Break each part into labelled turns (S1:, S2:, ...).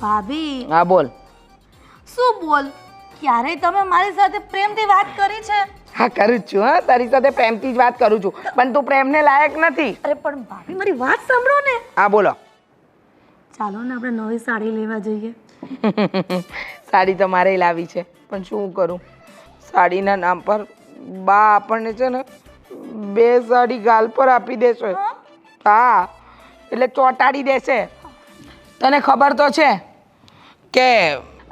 S1: ભાભી
S2: હા બોલ.
S1: શું બોલ? ક્યારેય તમે મારી સાથે પ્રેમથી વાત કરી છે?
S2: હા કરું જ છું. હા તારી સાથે પ્રેમથી જ વાત કરું છું, પણ તું પ્રેમને લાયક નથી.
S1: અરે પણ ભાભી મારી વાત સાંભળો ને.
S2: હા બોલો.
S1: ચાલો ને આપણે નવી સાડી લેવા જઈએ.
S2: સાડી તો મારે લાવી છે, પણ શું કરું, સાડીના નામ પર બા આપણને છે ને 2 સાડી ગાલ પર આપી દેશે. હા એટલે ચોંટાડી દેશે. તને ખબર તો છે કે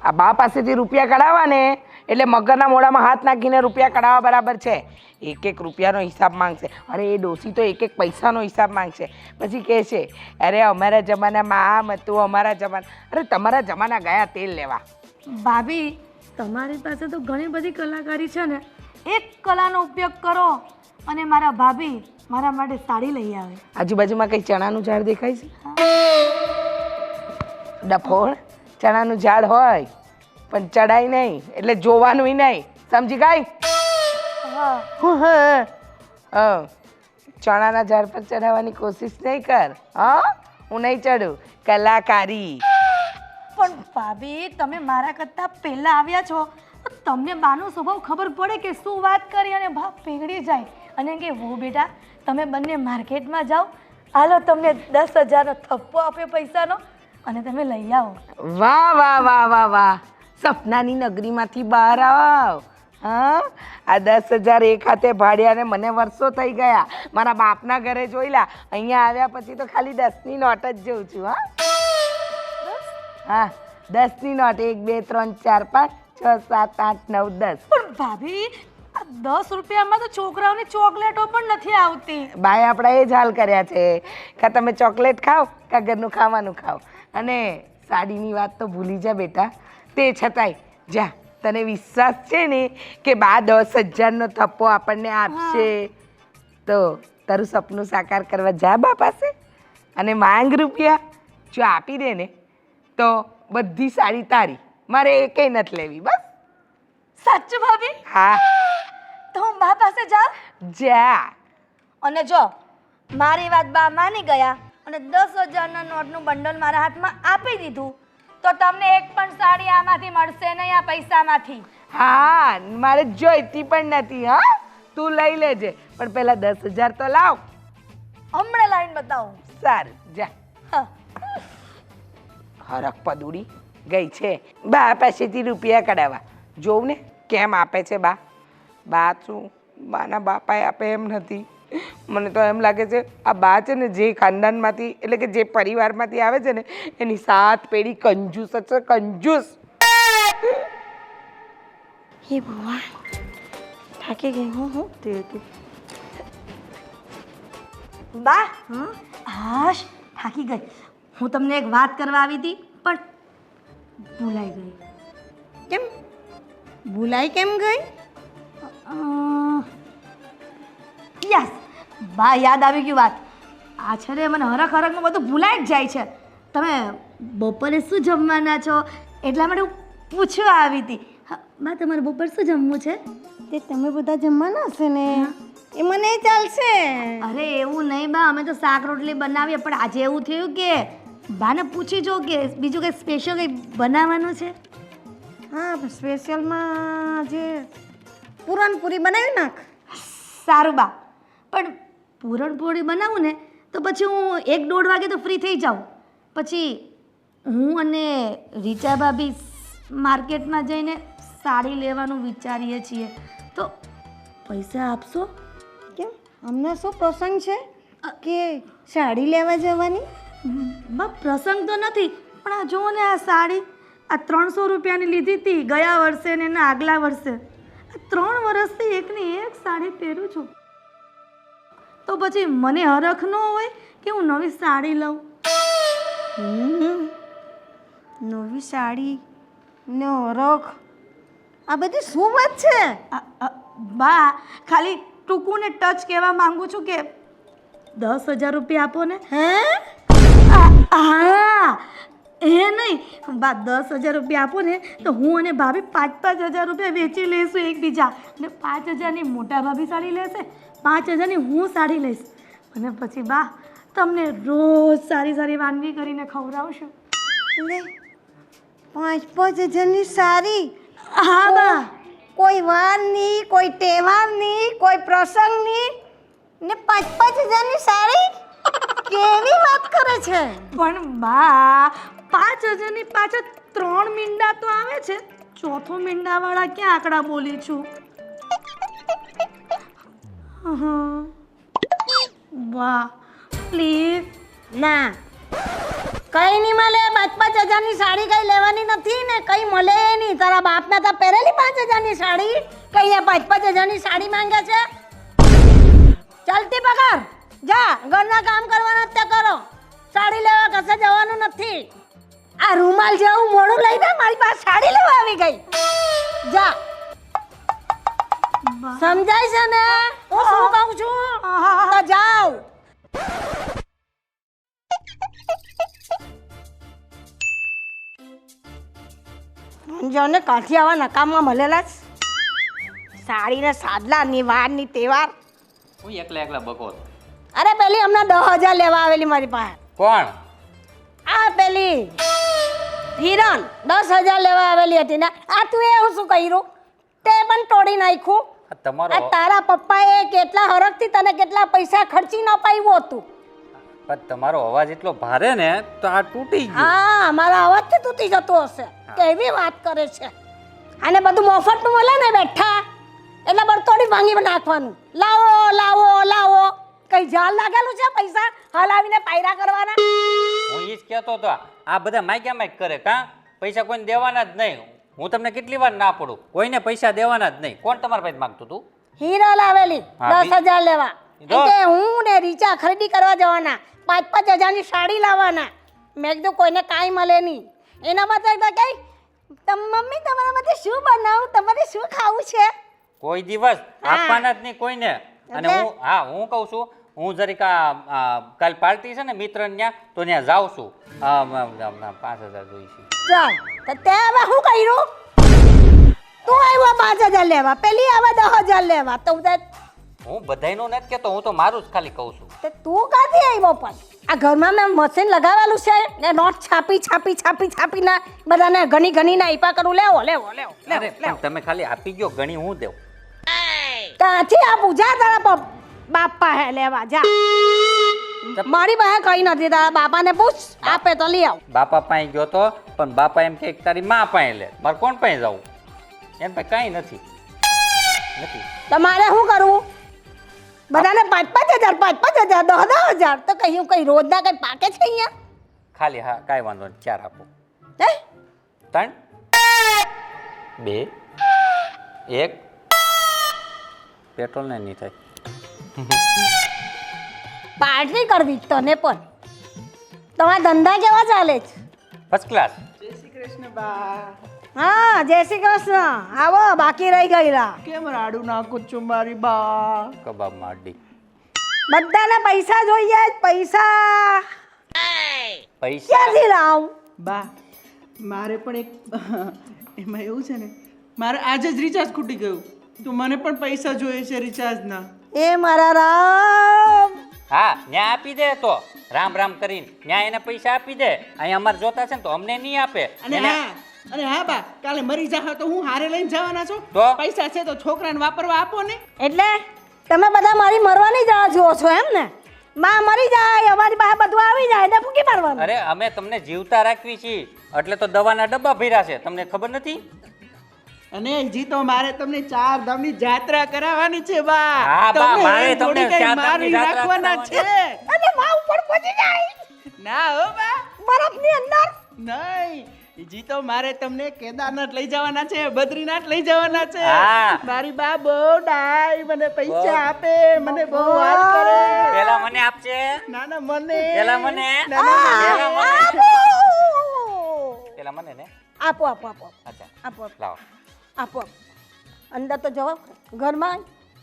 S2: આ બા પાસેથી રૂપિયા કઢાવવા ને એટલે મગરના મોઢામાં હાથ નાખીને રૂપિયા કઢાવવા બરાબર છે. 1-1 રૂપિયાનો હિસાબ માંગશે. અરે એ ડોસી તો 1-1 પૈસાનો હિસાબ માંગશે. પછી કહે છે અરે અમારા જમાનામાં આમ હતું, અમારા જમાના. અરે તમારા જમાના ગયા તેલ લેવા.
S1: ભાભી તમારી પાસે તો ઘણી બધી કલાકારી છે ને, એક કલાનો ઉપયોગ કરો અને મારા ભાભી મારા માટે સાડી લઈ આવે.
S2: આજુબાજુમાં કઈ ચણાનું ઝાડ દેખાય છે? ડફોળ ચણાનું ઝાડ હોય પણ ચડાય નહીં, એટલે જોવાનું નહીં. સમજી ગઈ? ચણાના ઝાડ પર ચડાવવાની કોશિશ નહીં કર. હા હું નહીં ચડું. કલાકારી.
S1: પણ ભાભી તમે મારા કરતા પહેલા આવ્યા છો, તો તમને બાનો સ્વભાવ ખબર પડે કે શું વાત કરી અને ભાવ પીગળી જાય અને કે વો બેટા તમે બંને માર્કેટમાં જાઓ, હાલો તમને 10,000નો થપ્પો આપ્યો પૈસાનો અને તમે લઈ આવો.
S2: વાહ વાહ વાહ વાહ વાહ, સપનાની નગરીમાંથી બહાર આવ. હા આ 10,000 એક હાથે ભાડ્યા ને મને વર્ષો થઈ ગયા. મારા બાપના ઘરે જોઈલા, અહીંયા આવ્યા પછી તો ખાલી 10ની નોટ જ જોઉં છું. હા 10ની નોટ. 1 2 3 4 5 6 7 8 9 10.
S1: પણ ભાભી આ 10 રૂપિયામાં તો છોકરાઓની ચોકલેટો પણ નથી આવતી.
S2: બાય આપણા એ જ હાલ કર્યા છે. કાં તમે ચોકલેટ ખાઓ કાં ઘરનું ખાવાનું ખાઓ. અને સાડીની વાત તો ભૂલી જા બેટા. તે છતાંય જા, તને વિશ્વાસ છે ને કે બા 10,000નો થપ્પો આપણને આપશે, તો તારું સપનું સાકાર કરવા જા બા પાસે અને માંગ રૂપિયા. જો આપી દે ને તો બધી સાડી તારી, મારે એકેય નથી લેવી. બસ.
S1: સાચું ભાભી?
S2: હા
S1: તો હું બા પાસે જાઉં?
S2: જા.
S1: અને જો મારી વાત બા માની ગયા અને 10,000ના નોટનું બંડલ મારા હાથમાં આપી દીધું, તો તમને એક પણ સાડી આમાંથી મળશે નહીં, આ પૈસામાંથી.
S2: હા મારે જોઈતી પણ નથી. હા તું લઈ લેજે, પણ પેલા 10,000 તો લાવ.
S1: હમણાં લાઈન બતાવું.
S2: સારું જા.
S1: હા.
S2: હરખ પદુડી ગઈ છે બા પાસેથી રૂપિયા કઢાવવા. જોઉં ને કેમ આપે છે બા. બા શું બાના બાપાએ આપે એમ નથી. મને તો એમ લાગે છે આ બા છે ને જે ખાનદાનમાંથી એટલે કે જે પરિવારમાંથી આવે છે ને એની 7 પેઢી કંજૂસ જ છે. કંજૂસ.
S1: હે ભગવાન, થાકી ગઈ હું. બા હાશ થાકી ગઈ. હું તમને એક વાત કરવા આવી હતી પણ ભૂલાઈ ગઈ.
S3: કેમ ભૂલાઈ કેમ ગઈ?
S1: યસ બા, યાદ આવી ગયું વાત. આ છે ને મને હરખમાં બધું ભૂલાઈ જ જાય છે. તમે બપોરે શું જમવાના છો એટલા માટે હું પૂછવા આવી હતી. બા તમારે બપોર શું જમવું છે?
S3: તે તમે બધા જમવાના હશે ને, એ મને ચાલશે.
S1: અરે એવું નહીં બા, અમે તો શાક રોટલી બનાવીએ, પણ આજે એવું થયું કે બાને પૂછી જો કે બીજું કંઈ સ્પેશિયલ કંઈ બનાવવાનું છે.
S3: હા સ્પેશિયલમાં જે પૂરણપૂરી બનાવી નાખ.
S1: સારું બા, પણ પૂરણપોળી બનાવું ને તો પછી હું 1-1.5 વાગે તો ફ્રી થઈ જાઉં. પછી હું અને રીચા ભાભી માર્કેટમાં જઈને સાડી લેવાનું વિચારીએ છીએ, તો પૈસા આપશો?
S3: કેમ અમને શું પ્રસંગ છે કે સાડી લેવા જવાની?
S1: બા પ્રસંગ તો નથી, પણ આ જુઓ ને આ સાડી આ 300 રૂપિયાની લીધી હતી ગયા વર્ષે ને એના આગલા વર્ષે. આ 3 વર્ષથી એકની એક સાડી પહેરું છું, તો પછી મને હરખ ન હોય કે હું નવી સાડી લઉં?
S3: નવી સાડી ને હરખ, આ બધી શું વાત છે?
S1: બા ખાલી ટૂંકું ને ટચ કહેવા માંગુ છું કે 10,000 રૂપિયા આપો ને. હા એ નહીં બા, 10,000 રૂપિયા આપો ને તો હું અને ભાભી 5,000 રૂપિયા વેચી લઈશું એકબીજા, અને 5,000ની મોટા ભાભી સાડી લેશે, 5,000ની હું સાડી લઈશ, અને પછી બા તમને રોજ સારી સારી વાનગી કરીને ખવડાવશું.
S3: લે 5,000 ની સાડી?
S1: હા બા.
S3: કોઈ વારની, કોઈ તહેવારની, કોઈ પ્રસંગની ને 5,000 ની સાડી? કેવી વાત કરે છે?
S1: પણ બા 5,000 ની પાછળ 3 મીંડા તો આવે છે, ચોથો મીંડાવાળા ક્યાં આંકડા બોલી છું? વાહ પ્લીઝ.
S3: ના, કઈ નહીં મળે. 5,000 ની સાડી કઈ લેવાની નથી ને કઈ મળે નહીં. તારા બાપને તો પહેરેલી 5,000 ની સાડી, કઈ 5,000 ની સાડી માંગે છે? ચાલતી પકડ, જા ઘરના કામ કરવાના તે કરો. સાડી લેવા કશે જવાનું નથી. આ રૂમાલ જેવું મોડું લઈને મારી પાસે સાડી લેવા આવી ગઈ. જા, સમજાય છે ને હું શું કહું છું? તો જાઓ. જોને કાંથી આવા નકામમાં મળેલા જ. સાડી ને સાદલા ની વાર ની તહેવાર.
S4: હું એકલા બકો.
S3: અરે પેલી હમણાં 10,000 લેવા આવેલી મારી પાસે.
S4: કોણ?
S3: આ પેલી હિરણ 10,000 લેવા આવેલી હતી ને. આ તું એવું શું કર્યું? તે પણ તોડી નાખ્યું.
S4: આ તમારો
S3: આ તારા પપ્પાએ કેટલા હરખથી તને કેટલા પૈસા ખર્ચી ન પાવ્યું હતું.
S4: પણ તમારો અવાજ એટલો ભારે ને તો આ તૂટી ગયું.
S3: હા, મારા અવાજથી તૂટી જતો હશે. કેવી વાત કરે છે? આને બધું મફતનું મળે ને બેઠા એટલે બરતોડી ભાંગી નાખવાનું. લાવો લાવો લાવો. કઈ જાલ લાગેલું છે પૈસા હલાવીને પાયરા કરવાના?
S4: હું ઈ જ કહેતો હતો, આ બધા માગ્યા માગ કરે કા? પૈસા કોઈને દેવાના જ નહીં. હું તમને કેટલી વાર ના પડું, કોઈને પૈસા દેવાના જ નહીં. કોણ તમારા પાસે માંગતું તું?
S3: હીરો લાવેલી
S4: હા,
S3: 10,000 લેવા.
S4: જો.
S3: કે હું ને રીચા ખરીદી કરવા જવાના, 5,000 ની સાડી લાવવાના. મેં કીધું કોઈને કાંઈ મળે નહીં. એના માટે કઈ મમ્મી તમારા માટે શું બનાવું, તમારે શું ખાવું છે?
S4: કોઈ દિવસ આપવાના જ નહીં કોઈને. અને
S3: એટલે?
S4: હું કહું છું, હું જરીક કાલ પાર્ટી છે ને મિત્ર ત્યાં, તો ત્યાં જાઉં છું. 5,000 જોઈ છે.
S3: ચાલ તો તે હવે શું કર્યું? તું આવ્યો 5,000 લેવા, પેલી આવે 10,000 લેવા. તો
S4: હું બધાયનું નથી કહેતો, હું તો મારું જ ખાલી કહું છું.
S3: તે તું કાંથી આવ્યો? પણ આ ઘરમાં મેં મશીન લગાવેલું છે ને નોટ છાપી ના બધાને ઘણી ના આપ્યા કરું. લેવો લેવો લેવો
S4: અરે પણ તમે ખાલી આપી ગયો, ગણી હું દેવ.
S3: ત્યાંથી આ પૂજા તારા બાપ પાસે લેવા જા. મારી પાસે કઈ નથી. તારા બાપાને પૂછ, આપે તો લઈ આવ.
S4: બાપા પાસે ગયો તો, પણ બાપા એમ કે તારી માં પાસે લે. મારે કોણ પાસે જવું? એમ પાસે કાંઈ નથી.
S3: તમારે શું કરવું? બધાને 5,000 10,000 તો કઈ રોજના કઈ પાકે છે અહીંયા?
S4: ખાલી હા, કાંઈ વાંધો નહીં. 4 આપો.
S3: હે?
S4: 3 2 1. પેટ્રોલ ને નહીં થાય.
S3: પાર્ટી કરવી તને પણ. તમારા ધંધા કેવા ચાલે છે?
S4: First class.
S3: હા, જય શ્રી કૃષ્ણ. આવો, બાકી રહી ગયેલા.
S2: કેમ રાડું નાખું છું મારી બા?
S4: કબાબમાં અડ્ડી.
S3: બધાને પૈસા જોઈએ જ. પૈસા
S4: પૈસા
S3: ક્યાંથી લાવ?
S5: બા મારે પણ એક એમાં એવું છે ને, મારે આજે જ રિચાર્જ ખૂટી ગયું, તો મને પણ પૈસા જોઈએ છે રિચાર્જના.
S3: એ મારા રામ.
S4: હા, ન્યા આપી દે તો રામ રામ કરીને ન્યા એને પૈસા આપી દે. અહીંયા અમારે જોતા છે ને તો અમને નહીં આપે.
S5: અને હા બા, કાલે મરી જાવ તો હું હારે લઈને જવાના છો.
S4: તો?
S5: પૈસા છે તો છોકરાને વાપરવા આપો ને.
S3: એટલે તમે બધા મારી મરવાની જ રાહ જુઓ છો એમ ને? માં મરી જાય, અમારી પાસે બધું આવી જાય ને ફૂકી મારવાનું.
S4: અરે અમે તમને જીવતા રાખવી છીએ, એટલે તો દવાના ડબ્બા ભર્યા છે. તમને ખબર નથી?
S5: અને હજી તો મારે તમને 4 ધામની જાત્રા કરાવવાની છે બા.
S4: હા બા,
S5: તમે
S4: મારે
S5: થોડી
S4: તમને
S5: કઈ
S4: 4 ધામની
S5: મારી
S4: જાત્રા
S5: રાખવાના છે.
S3: અને માં ઉપર પહોંચી જાય
S5: ના હો બા,
S3: બરફની અંદર.
S5: નહીં. હજી તો મારે તમને કેદારનાથ લઈ જવાના છે, બદ્રીનાથ લઈ જવાના છે.
S4: હા.
S5: મારી બા બહુ ડાય, મને પૈસા આપે, મને બહુ વાત કરે.
S4: પેલા મને આપશે.
S5: ના ના મને.
S4: પેલા મને.
S5: ના, ના,
S4: પેલા મને.
S3: આપો
S4: પેલા મને ને.
S3: આપો આપો આપો
S4: અચ્છા
S3: આપો
S4: લાવો.
S3: આપો. અંદર તો જવાબ ઘરમાં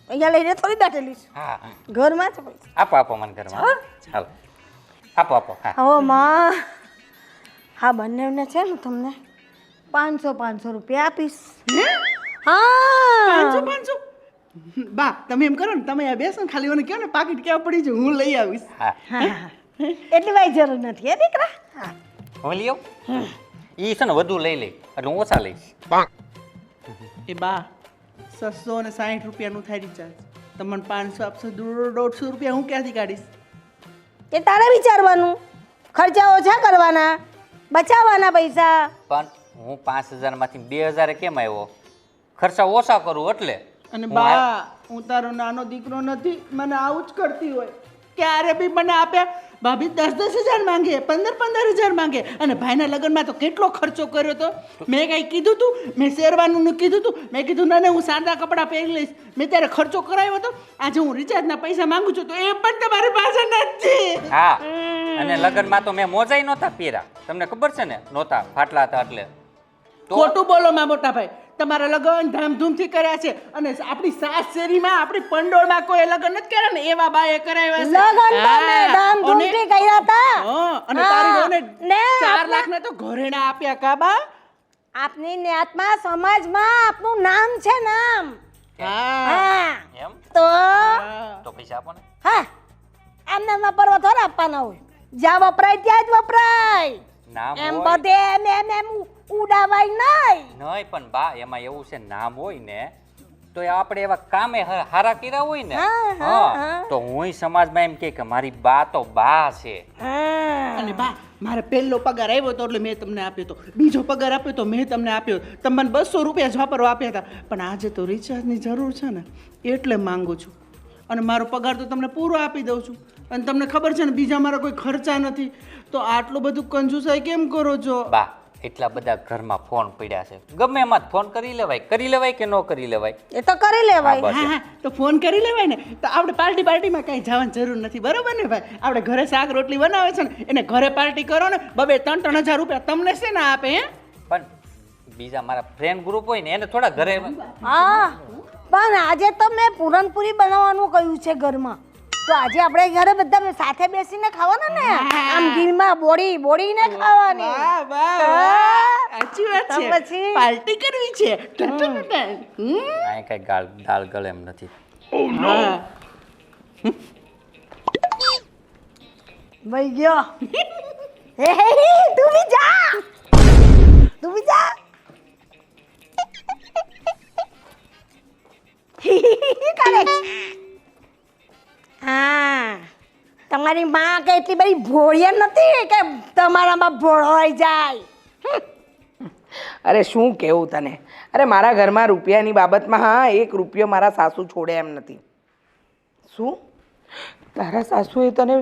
S3: અહીંયા લઈને થોડી બેઠેલી છે.
S4: હા
S3: ઘરમાં છે પૈસા.
S4: આપો આપો મને ઘરમાં. ચાલો આપો આપો. હા
S3: હવે માં હા બંનેને છે ને તમને 500 રૂપિયા આપીશ. હા
S5: 500. બા તમે એમ કરો ને, તમે આ બેસો ને, ખાલી મને કહો ને પાકીટ કેવા પડી છે, હું લઈ આવીશ.
S4: હા
S3: એટલી વાય જરૂર નથી હે દીકરા. હા
S4: હું લઈ આવું. એ છે ને વધુ લઈ લે એટલે હું ઓછા લઈશ.
S5: એ બા 660 રૂપિયાનું થાય રિચાર્જ. તમને 500 આપશો, 150 રૂપિયા હું ક્યાંથી કાઢીશ?
S3: એ તારે વિચારવાનું, ખર્ચા ઓછા કરવાના, બચાવવાના પૈસા.
S4: પણ હું 5000 માંથી 2000 કેમ આવ્યો? ખર્ચા ઓછા કરું એટલે.
S5: અને
S4: હું
S5: બા હું તારો નાનો દીકરો નથી, મને આવું જ કરતી હોય. ક્યારે બી મને આપ્યા ભાભી 10,000 માંગે, 15,000 માંગે. અને ભાઈના લગ્નમાં તો કેટલો ખર્ચો કર્યો તો. મેં કંઈ કીધું તું? મેં શેરવાનું કીધું તું? મેં કીધું ના હું સાદા કપડાં પહેરી લઈશ. મેં ત્યારે ખર્ચો કરાવ્યો હતો. આજે હું રિચાર્જના પૈસા માંગુ છું તો એ પણ તમારી પાસે નથી.
S4: હા, અને લગ્નમાં તો મેં મોજાઈ નહોતા પહેર્યા, તમને ખબર છે ને, નહોતા, ફાટલા હતા એટલે. તો
S5: ખોટું બોલો માં મોટા ભાઈ. તમારા લગ્ન ધામધૂમથી કર્યા છે અને આપણી સાસ શેરીમાં આપણી પંડોળમાં કોઈ લગ્ન નથી કર્યા ને, એવા બાએ કરાવ્યા છે.
S3: લગન તો મેં
S5: હા,
S3: ધામધૂમથી કર્યા હતા.
S5: હા, અને તારી વહુને
S3: ને
S5: 4 લાખના તો ઘરેણા આપ્યા કાબા.
S3: આપની ન્યાતમાં સમાજમાં આપનું નામ છે, નામ.
S5: હા
S3: હા
S4: એમ
S3: તો
S4: તો પૈસા આપો ને.
S3: હા એમને એમના પર્વ થોડા આપવાના હોય, જ્યાં વપરાય ત્યાં જ વપરાય.
S4: નામ
S3: એમ
S4: હોય
S3: બધે એમ ઉડાવાય નહીં.
S4: નહીં, પણ બા એમાં એવું છે, નામ હોય ને તો એ આપણે એવા કામે હારા કર્યા હોય ને,
S3: હા, હા,
S4: હા,
S3: હા.
S4: તો હું સમાજમાં એમ કે મારી બા તો બા છે.
S3: હા.
S5: અને બા મારે પહેલો પગાર આવ્યો હતો એટલે મેં તમને આપ્યો હતો, બીજો પગાર આપ્યો તો મેં તમને આપ્યો. તમે મને 200 રૂપિયા જ વાપરવા આપ્યા હતા, પણ આજે તો રિચાર્જની જરૂર છે ને એટલે માંગુ છું. અને મારો પગાર તો તમને પૂરો આપી દઉં છું. અને તમને ખબર છે ને બીજા મારા કોઈ ખર્ચા નથી, તો આટલું બધું કંજુસાઈ કેમ કરો છો?
S4: બા એટલા બધા ઘરમાં ફોન પડ્યા છે, ગમે એમાં જ ફોન કરી લેવાય કે ન કરી લેવાય.
S3: એ તો કરી લેવાય.
S4: બસ.
S5: હા હા, તો ફોન કરી લેવાય ને. તો આપણે પાર્ટીમાં કાંઈ જવાની જરૂર નથી, બરોબર ને ભાઈ? આપણે ઘરે શાક રોટલી બનાવે છે ને એને ઘરે પાર્ટી કરો ને, 2,000-3,000 રૂપિયા તમને છે ને આપે. હે
S4: પણ બીજા મારા ફ્રેન્ડ ગ્રુપ હોય ને એને થોડા ઘરે
S3: હા પણ આજે તો મેં પૂરણપૂરી બનાવવાનું કહ્યું છે ઘરમાં, તો આજે આપણે ઘરે બધા સાથે બેસીને ખાવાના ને, આમ ઘીમાં બોળીને ખાવાની.
S5: વાહ વાહ વાહ, સાચી વાત
S3: તો
S5: છે.
S3: પછી?
S5: પાર્ટી કરવી છે. હમ.
S4: આ કઈ દાળ ગળે એમ નથી.
S5: હા.
S3: ભાઈ ગયો. હે તું બી જા, તું બી જા. કરે છે. હા તમારી માં કે એટલી બધી ભોળિયા નથી કે તમારામાં ભોળવાઈ જાય.
S2: અરે શું કેવું તને? અરે મારા ઘરમાં રૂપિયાની બાબતમાં હા 1 રૂપિયો મારા સાસુ છોડે એમ નથી. શું તારા સાસુએ તને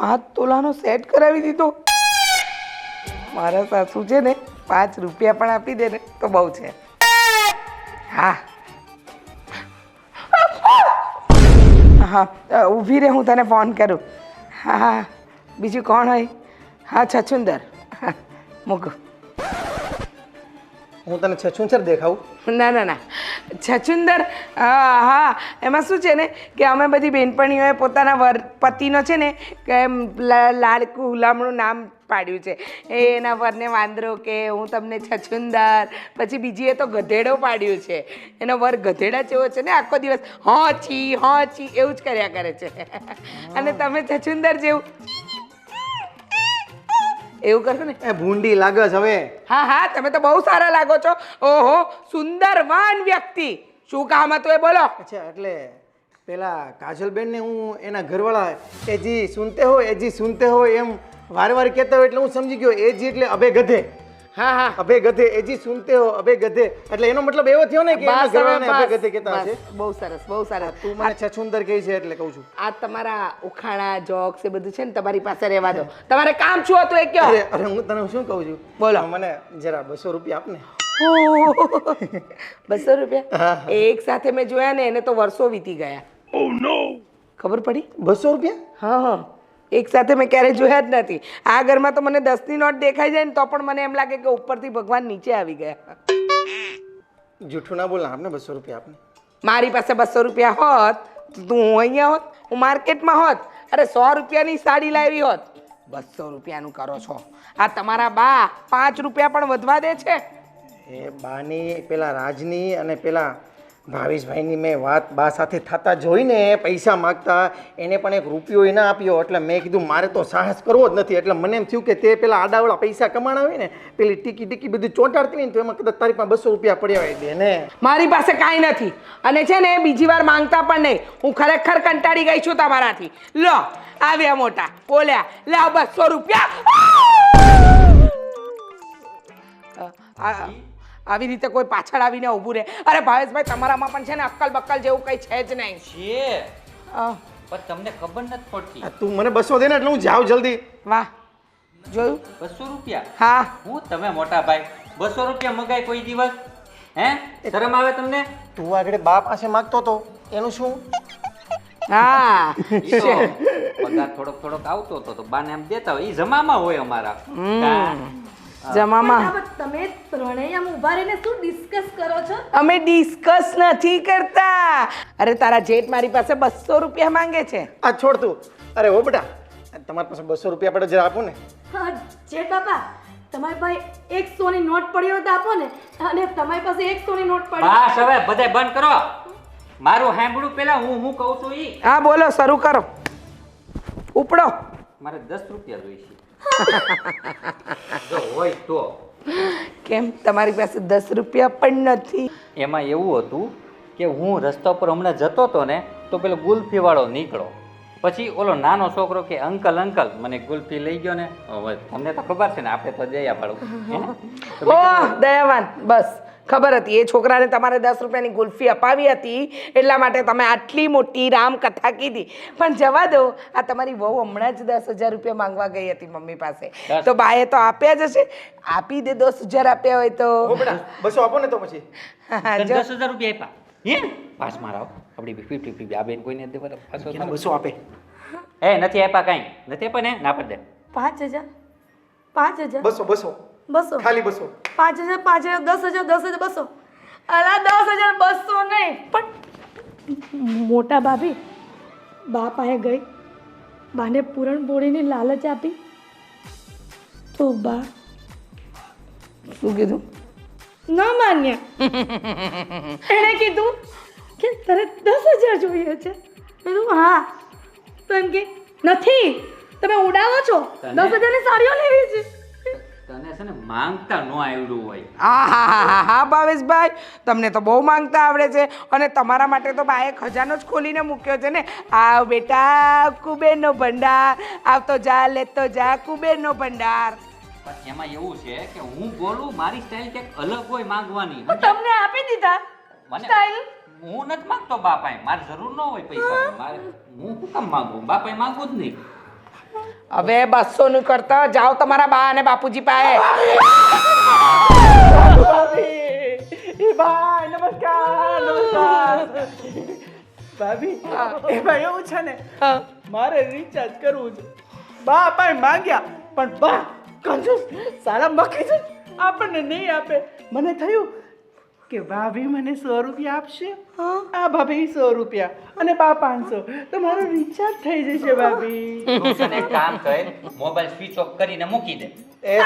S2: 5 તોલાનો સેટ કરાવી દીધો? મારા સાસુ છે ને 5 રૂપિયા પણ આપી દે ને તો બહુ છે. હા હા ઊભી રહે, હું તને ફોન કરું. હા હા બીજું કોણ હોય? હા છછુંદર. મૂક.
S6: હું તને છછુંદર દેખાવું?
S2: ના ના ના છછુંદર. હા એમાં શું છે ને કે અમે બધી બહેનપણીઓએ પોતાના પતિનો છે ને કે એમ લાડકું હુલામણું નામ પાડ્યું છે. એના વરને વાંદરો કે, હું તમને છછુંદર. પછી બીજીએ તો ગધેડો પાડ્યું છે. એનો વર ગધેડા જેવો છે ને, આખો દિવસ હોચી એવું જ કર્યા કરે છે. અને તમે છછુંદર જેવું એવું કરશો ને.
S6: એ ભૂંડી લાગે છે હવે.
S2: હા હા તમે તો બહુ સારા લાગો છો. ઓહો સુંદરવાન વ્યક્તિ. શું કામ હતું એ બોલો.
S6: અચ્છા, એટલે પેલા કાજલબેન ને હું એના ઘરવાળા એજી સુનતે હો એમ વારે કહેતા હોય એટલે હું સમજી ગયો. એજી એટલે અભે ગધે.
S2: હા હા
S6: અભે ગધે, એજી સુનતે હો અભે ગધે, એટલે એનો મતલબ એવો થયો ને કે એના ઘરવાળાને અભે ગધે કહેતા હશે.
S2: બહુ સરસ બહુ સરસ.
S6: તું મને છછુંદર કહી છે એટલે કહું છું.
S2: આ તમારા ઉખાણા જોક્સ એ બધું છે ને તમારી પાસે રહેવા દો. તમારે કામ શું હતું એ કયો?
S6: અરે હું તને શું કહું છું,
S2: બોલો.
S6: મને જરા 200 રૂપિયા આપ ને.
S2: 200 રૂપિયા એક સાથે મેં જોયા ને એને તો વર્ષો વીતી ગયા. ખબર પડી?
S6: 200 રૂપિયા?
S2: હા હા એક સાથે મેં ક્યારેય જોયા જ નથી. આ ઘરમાં તો મને 10ની નોટ દેખાઈ જાય ને તો પણ મને એમ લાગે કે ઉપરથી ભગવાન નીચે આવી ગયા.
S6: જૂઠું ના બોલ ને, આપને 200 રૂપિયા આપને.
S2: મારી પાસે 200 રૂપિયા હોત તો હું અહીંયા હોત, હું માર્કેટમાં હોત. અરે 100 રૂપિયાની સાડી લાવી હોત. 200 રૂપિયાનું કરો છો. આ તમારા બા 5 રૂપિયા પણ વધવા દે છે.
S6: એ બાની પેલા રાજની અને પેલા ભાવેશભાઈની મેં વાત બા સાથે થતા જોઈને પૈસા માગતા એને પણ એક રૂપિયો ના આપ્યો એટલે મેં કીધું મારે તો સાહસ કરવો જ નથી એટલે મને એમ થયું કે તે પેલા આડાવડા પૈસા કમાણા હોય ને પેલી ટીકી બધું ચોંટાડતી હોય ને તો એમાં કદાચ તારી પાસે 200 રૂપિયા પડ્યા હોય દે ને
S2: મારી પાસે કાંઈ નથી અને છે ને બીજી વાર માંગતા પણ નહીં. હું ખરેખર કંટાળી ગઈ છું તમારાથી. લો આવ્યા મોટા બોલ્યા લાવ 200 રૂપિયા. આવી રીતે કોઈ પાછળ આવીને ઊભું રહે. અરે ભાવેશભાઈ તમારામાં પણ છે ને અક્કલ બક્કલ જેવું કંઈ છે જ નહીં.
S4: છે પણ તમને ખબર નથી પડતી.
S6: આ તું મને 200 દે ને એટલે હું જાઉં જલ્દી.
S2: વાહ જોયું
S4: 200 રૂપિયા?
S2: હા
S4: હું તમે મોટા ભાઈ 200 રૂપિયા મગાય કોઈ દિવસ? હે શરમ આવે તમને?
S6: તું આગળ બા પાસે માગતો તો એનું શું?
S2: હા
S4: ઈ તો પગાર થોડોક આવતો હતો તો બાને એમ દેતા હોય. ઈ જમામાં હોય અમારા.
S2: જમામાં
S1: પણ તમે ત્રણેય આમ ઊભા રહીને શું ડિસ્કસ કરો છો?
S2: અમે ડિસ્કસ નથી કરતા. અરે તારા જેઠ મારી પાસે 200 રૂપિયા માંગે છે.
S6: આ છોડ તું. અરે હો બેટા તમારી પાસે 200 રૂપિયા પડે જરા આપો ને.
S1: હા જેઠ બાપા તમારી પાસે 100 ની નોટ પડી હોય તો આપો ને. અને તમારી પાસે 100 ની નોટ પડી
S4: બસ હવે બધાય બંધ કરો. મારું સાંભળું પેલા હું કહું છું ઈ.
S2: હા બોલો શરૂ કરો. ઉપડો.
S4: મારે 10 રૂપિયા જોઈશે. જો હોય તો.
S2: કેમ તમારી પાસે 10 રૂપિયા પણ નથી?
S4: એમાં એવું હતું કે હું રસ્તા પર હમણાં જતો હતો ને તો પેલો ગુલ્ફી વાળો નીકળો. પછી ઓલો નાનો છોકરો કે અંકલ મને ગુલ્ફી લઈ ગયો ને. હવે તમને તો ખબર છે ને આપણે તો દયા પાડું.
S2: ઓહ દયાવાન બસ ખબર હતી એ છોકરાને તમારે 10 રૂપિયાની ગુલ્ફી અપાવી હતી એટલા માટે તમે આટલી મોટી રામકથા કીધી. પણ જવા દો આ તમારી વહુ હમણાં જ 10,000 રૂપિયા માંગવા ગઈ હતી મમ્મી પાસે તો બાએ તો આપ્યા જ હશે. આપી દે 10,000 આપ્યા હોય તો.
S6: હો બેટા 200 આપો ને તો પછી.
S4: તને 10,000 રૂપિયા આપ્યા હે? પાસ મારાવ આપણી 50 આ બેન કોઈને દેવા પાછો
S6: 200 આપે.
S4: એ નથી આપ્યા કાંઈ નથી આપ્યા ને ના પડ દે.
S1: 5,000 5,000
S6: 200
S1: 200
S6: ખાલી 200.
S1: 5,000 5,000 10,000 10,000 200. અલા 10,000 200 નહીં પણ મોટા ભાભી બા પાસે ગઈ બાને પૂરણપોળીની લાલચ આપી તો બા
S2: શું કીધું?
S1: ન માન્યા. એણે કીધું કે તારે 10,000 જોઈએ છે. મેં કીધું હા. તો એમ કે નથી તમે ઉડાવો છો 10,000 ની સાડીઓ લેવી છે.
S4: તને છે ને માંગતા ન આવડું હોય.
S2: હા ભાવેશભાઈ તમને તો બહુ માંગતા આવડે છે અને તમારા માટે તો બાએ ખજાનો જ ખોલીને મૂક્યો છે ને. આવ બેટા કુબેરનો ભંડાર આવતો જા લેતો જા કુબેરનો ભંડાર.
S4: પણ એમાં એવું છે કે હું બોલું મારી સ્ટાઇલ કંઈક અલગ હોય માંગવાની.
S1: તમને આપી દીધા
S4: મને
S1: સ્ટાઇલ.
S4: હું નથી માંગતો બાપાએ. મારે જરૂર ન હોય પૈસા. મારે હું શું કામ માંગુ? બાપાએ માંગવું જ નહીં.
S2: હવે 200 નું કરતા જાઓ તમારા બા અને બાપુજી પાસે.
S5: ભાઈ નમસ્કાર. ભાભી એમાં એવું છે ને મારે રિચાર્જ કરવું છે. બા ભાઈ માંગ્યા પણ બા કંજૂસ સારા મખી છે આપણને નહીં આપે. મને થયું કે ભાભી મને 100 રૂપિયા આપશે. આ ભાભી 100 રૂપિયા અને બા 500 તો મારું રિચાર્જ થઈ જશે ભાભી.
S4: તું છે ને એક કામ કર મોબાઈલ સ્વિચ ઓફ કરીને મૂકી દે.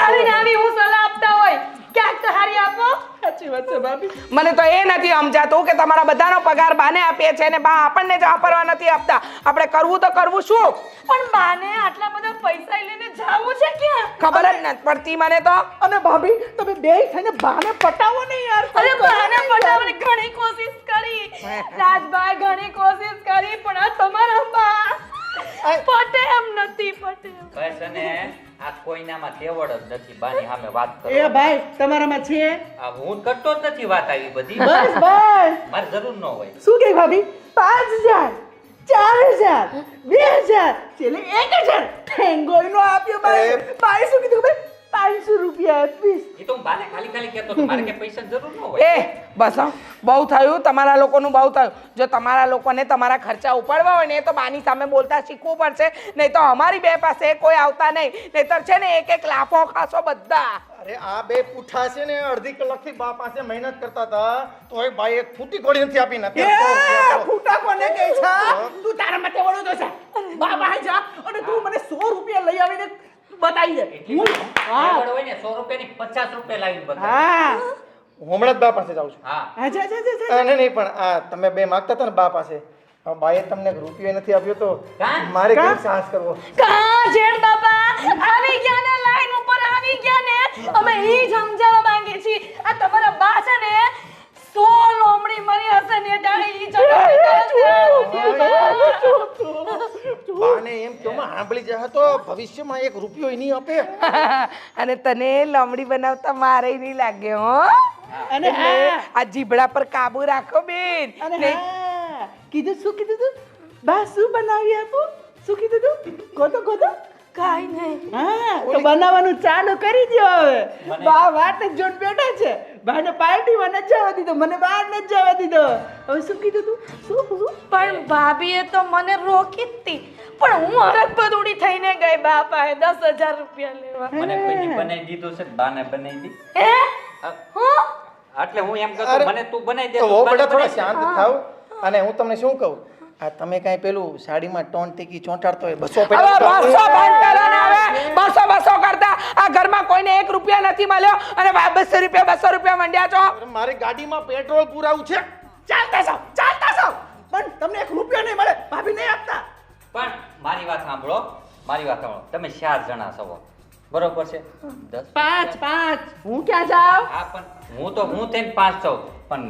S1: આવી આવી હું સલાહ આપતા હોય ક્યાંક તો હારી આપો.
S5: સાચી વાત છે ભાભી.
S2: મને તો એ નથી સમજાતું કે તમારા બધાનો પગાર બાને આપીએ છે ને બા આપણને જ વાપરવા નથી આપતા. આપણે કરવું તો કરવું શું?
S1: પણ બાને આટલા બધા પૈસા લઈને જાવું છે ક્યાં?
S2: ખબર જ નથી પડતી મને તો.
S5: અને ભાભી તમે બે થઈને બાને પટાવો ને યાર.
S1: અરે બાને પટાવવાની ઘણી કોશિશ કરી રાજભાઈ ઘણી કોશિશ કરી પણ આ તમારા બા પટે એમ નથી પટે.
S4: બસ અને આ કોઈનામાં તેવડ જ નથી બાની સામે વાત કરો.
S5: એ ભાઈ તમારામાં છે.
S4: આ હું કરતો જ નથી વાત આવી બધી.
S5: બસ બસ.
S4: મારે જરૂર ન હોય.
S5: શું કે ભાભી 5,000 4,000 2,000 છેલ્લે 1,000 થેંગોય નો આપ્યો ભાઈ. ભાઈ શું કીધું ખબર 500 રૂપિયા આપીશ.
S4: એ તો હું બાને ખાલી કહેતો હતો. મારે કે પૈસા જરૂર ન હોય.
S2: એ બસ હો, બહુ થયું તમારા લોકોનું બહુ થયું. જો તમારા લોકોને તમારા ખર્ચા ઉપાડવા હોય ને તો બાની સામે બોલતા શીખવું પડશે. નહીં તો અમારી બે પાસે કોઈ આવતા નહીં. નહીતર છે ને એક લાફો ખાશો બધા.
S6: અરે આ બે પૂઠા છે ને અડધી કલાકથી બા પાસે મહેનત કરતા હતા તોય બાઈ એક ફૂટી કોડી નથી આપી નથી.
S5: ફૂટા કોને કહે છે? તું તારા માટે વળો તો છે. બા બહાર જા અને તું મને 100 રૂપિયા લઈ આવીને બતાવી દે.
S4: એટલી બધી તેવડ હોય ને 100 રૂપિયાની 50 રૂપિયા લાવીને બતાવે.
S5: હા
S6: હું હમણાં જ બા પાસે જાઉં છું
S4: હા
S5: અચ્છા અચ્છા અચ્છા
S6: નહીં પણ આ તમે બે માગતા હતા ને બા પાસે હવે બાએ તમને રૂપિયો નથી આપ્યો તો
S4: કાં?
S6: મારે કેમ સાહસ કરવો
S1: કા જેઠ બાપા આવી ગયા ને લાઈન ઉપર આવી ગયા ને અમે ઈ જ સમજાવવા માંગીએ છીએ આ તમારા બા છે ને 100 લોમડી મરી હશે ને જાણે ઈ
S6: બાને એમ કહો માં સાંભળી જાય તો ભવિષ્યમાં એક રૂપિયો નહીં આપે
S2: અને તને લમડી બનાવતા મારે નહીં લાગે હો
S5: અને હા
S2: આ જીભડા પર કાબુ રાખો બેન
S5: અને
S2: નહીં-
S5: હા કીધું શું કીધું તું બા શું બનાવી આપું શું કીધું તું ગોતો
S1: કાઈ નહીં
S5: હા તો બનાવવાનું ચાલુ કરી દો હવે બા વાટ જ જોઈને બેઠા છે બાને પાર્ટીમાં ન જવા દીધો મને બહાર ન જવા દીધો હવે શું કીધું તું શું
S1: પણ ભાભીએ તો મને રોકી જ હતી પણ હું હરખ બદુડી થઈને ગઈ બાપાએ 10,000 રૂપિયા લેવા
S4: મને કોઈ બનાવી દીધું છે બાને બનાવી દી
S1: હે હું
S4: એટલે હું એમ
S6: અરે,
S4: કહેતો મને તું બનાવી દે
S6: તો
S4: તું
S6: હો
S4: બાને
S6: બેટા થોડા
S4: બનાવી દે.
S6: શાંત થાવ અને હું તમને શું કહું આ તમે કાંઈ પેલું સાડીમાં ટોન ટીકી ચોંટાડતો હોય 200
S2: હવે
S6: પેલા
S2: 200 બંધ કરો ને હવે 200 કરતા આ ઘરમાં કોઈને 1 રૂપિયા નથી મળ્યો અને 200 રૂપિયા મંડ્યા છો
S6: મારી ગાડીમાં પેટ્રોલ પુરાવું છે
S5: ચાલતા જાવ પણ તમને એક રૂપિયો નહીં મળે ભાભી નહીં આપતા
S4: પણ મારી વાત સાંભળો તમે 4 જણા છો બરોબર છે 10
S5: પાંચ હું ક્યાં જાઉં
S4: હા પણ હું થઈને 5 છું પણ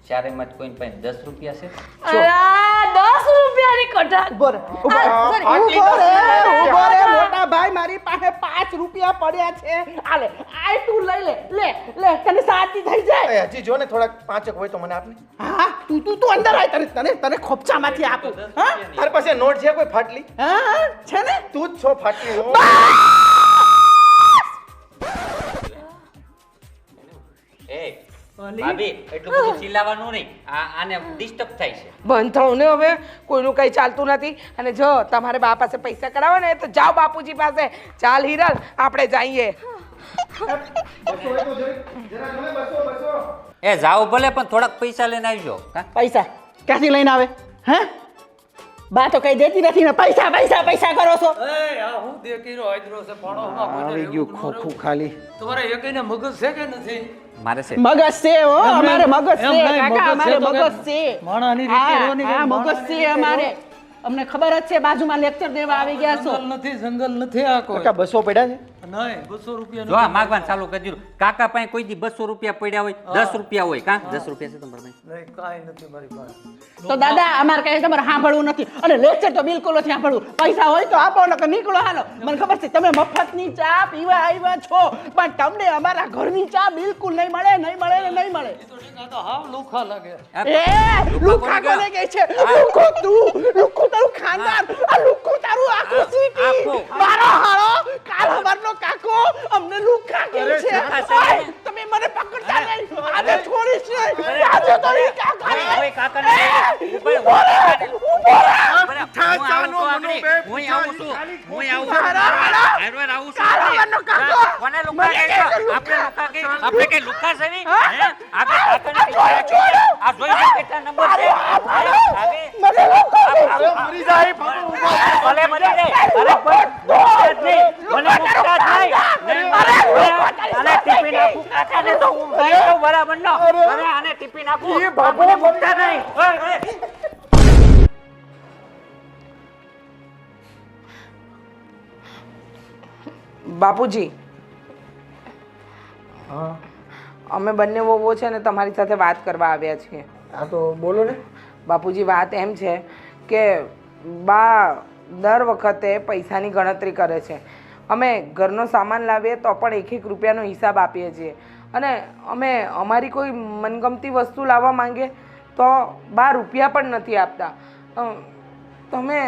S4: ચારેમાં કોઈને પાસે 10 રૂપિયા છે
S1: અલા 10 રૂપિયાની કટાર
S5: ઉભો રે મોટા ભાઈ મારી પાસે 5 રૂપિયા પડ્યા છે આલે આય તું લઈ લે તને શાંતિ થઈ જાય
S6: એ હજી જો ને થોડાક પાંચક હોય તો મને આપને
S5: હા તું અંદર આય તને ખોપચામાંથી આપું હા
S6: તારી પાસે નોટ છે કોઈ ફાટલી
S5: હા છે ને
S6: તું જ છો ફાટલી હો.
S4: એ ભાભી એટલું બધું ચિલ્લાવાનું નહીં આને ડિસ્ટર્બ થાય છે
S2: બંધ થવું ને હવે કોઈનું કઈ ચાલતું નથી અને જો તમારે બા પાસે પૈસા કરાવો ને તો જાઓ બાપુજી પાસે ચાલ હિરલ આપણે જઈએ
S4: એ જાઓ ભલે પણ થોડાક પૈસા લઈને આવજો હા
S5: પૈસા ક્યાંથી લઈને આવે હે બા તો કઈ દેતી નથી ને પૈસા કરો છો
S6: આવી ગયું ખોખું ખાલી
S4: મારે છે
S5: મગજ છે હો અમારે મગજ છે
S7: એમ નહીં,
S5: કાકા
S7: મગજ છે
S5: અમારે
S7: તો
S5: મગજ
S7: કે
S5: છે
S7: માણાની રીતે રહેવાની
S5: હા
S7: કે
S5: મગજ
S7: માણાની
S5: છે અમારે અમને ખબર જ છે બાજુમાં લેક્ચર દેવા આવી ગયા છો
S7: જંગલ નથી આ કોઈ
S6: કાકા 200 પડ્યા છે
S7: નહીં 200 રૂપિયા
S4: જો આ માગવાનું ચાલુ કરી દીધું કાકા પાસે કોઈ દી 200 રૂપિયા પડ્યા હોય 10 રૂપિયા હોય કાં 10 રૂપિયા છે તમારા પાસે
S7: નહીં કાંઈ નથી મારી પાસે
S5: તો દાદા અમારે કઈ તમારે સાંભળવું નથી અને લેક્ચર તો બિલકુલ નથી સાંભળવું પૈસા હોય તો આપો નકર નીકળો હાલો મને ખબર છે તમે મફતની ચા પીવા આવ્યા છો પણ તમને અમારા ઘરની ચા બિલકુલ નહીં મળે
S7: તો ઠીક, આ તો હાવ લુખા લાગે
S5: એ લુખા કોને કહે છે લુખો તારું ખાનદાન આ લુખો તારું આખું સિટી
S4: આખું.
S5: મારો હાળો કાલ હવારનો કાકો અમને લુખા કહે છે ઓય, તમે મને પકડતા નહીં આજે છોડીશ નહીં આજે તો એ કાકા
S4: હવે કાકાને ઉભો રહે. હું આવું છું કોને લુકા કહે છે? આપણે કઈ લુકા છે નહીં? હે? આપણે કાકાને આ જોઈ લો કેટલા નંબર છે
S6: મરી જાય
S4: ભલે મરી જાય અરે પણ મુકતા જ નહીં. મને મુકતા જ નહીં. આને ટીપી નાખું કાકાને તો હું ગયો તો બરાબર ન અરે આને ટીપી નાખું મને મુકતા નહીં. ઓય, ઓય.
S2: બાપુજી અમે બંને વહુઓ છે ને તમારી સાથે વાત કરવા આવ્યા છીએ
S6: હા તો બોલો ને
S2: બાપુજી વાત એમ છે કે બા દર વખતે પૈસાની ગણતરી કરે છે અમે ઘરનો સામાન લાવીએ તો પણ 1-1 રૂપિયાનો હિસાબ આપીએ છીએ અને અમે અમારી કોઈ મનગમતી વસ્તુ લાવવા માંગીએ તો બા રૂપિયા પણ નથી આપતા તમે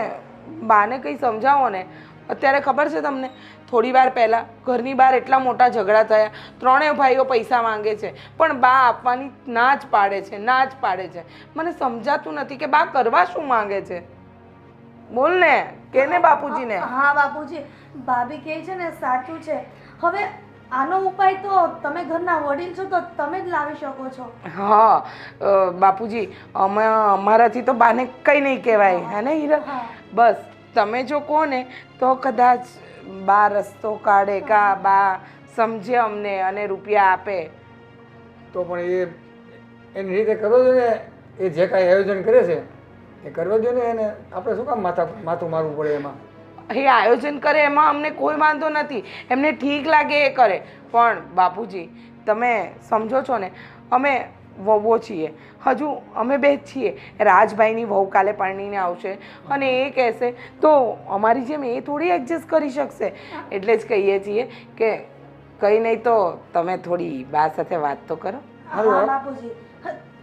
S2: બાને કંઈ સમજાવો ને અત્યારે ખબર છે તમને થોડી વાર પહેલાં ઘરની બહાર એટલા મોટા ઝઘડા થયા ત્રણેય ભાઈઓ પૈસા માંગે છે પણ બા આપવાની ના જ પાડે છે મને સમજાતું નથી કે બા કરવા શું માંગે છે બોલ ને કેને બાપુજીને
S1: હા બાપુજી ભાભી કહે છે ને સાચું છે હવે આનો ઉપાય તો તમે ઘરના વડીલ છો તો તમે જ લાવી શકો છો
S2: હા બાપુજી અમારાથી તો બાને કંઈ નહીં કહેવાય હે ને હીરા
S1: હા.
S2: બસ તમે જો કહો ને તો કદાચ બા રસ્તો કાઢે કા બા સમજે અમને અને રૂપિયા આપે
S8: તો પણ એ એની રીતે કરવો જોઈએ ને. એ જે કાંઈ આયોજન કરે છે એ કરવા દો ને એને. આપણે શું કામ માથું મારવું પડે એમાં?
S2: એ આયોજન કરે એમાં અમને કોઈ વાંધો નથી, એમને ઠીક લાગે એ કરે. પણ બાપુજી તમે સમજો છો ને, અમે વહુઓ છીએ, હજુ અમે બે જ છીએ. રાજભાઈની વહુ કાલે પરણીને આવશે અને એ કહેશે તો અમારી જેમ એ થોડી એડજસ્ટ કરી શકશે. એટલે જ કહીએ છીએ કે કંઈ નહીં તો તમે થોડી બા સાથે વાત તો કરો.
S1: હા બાપુજી,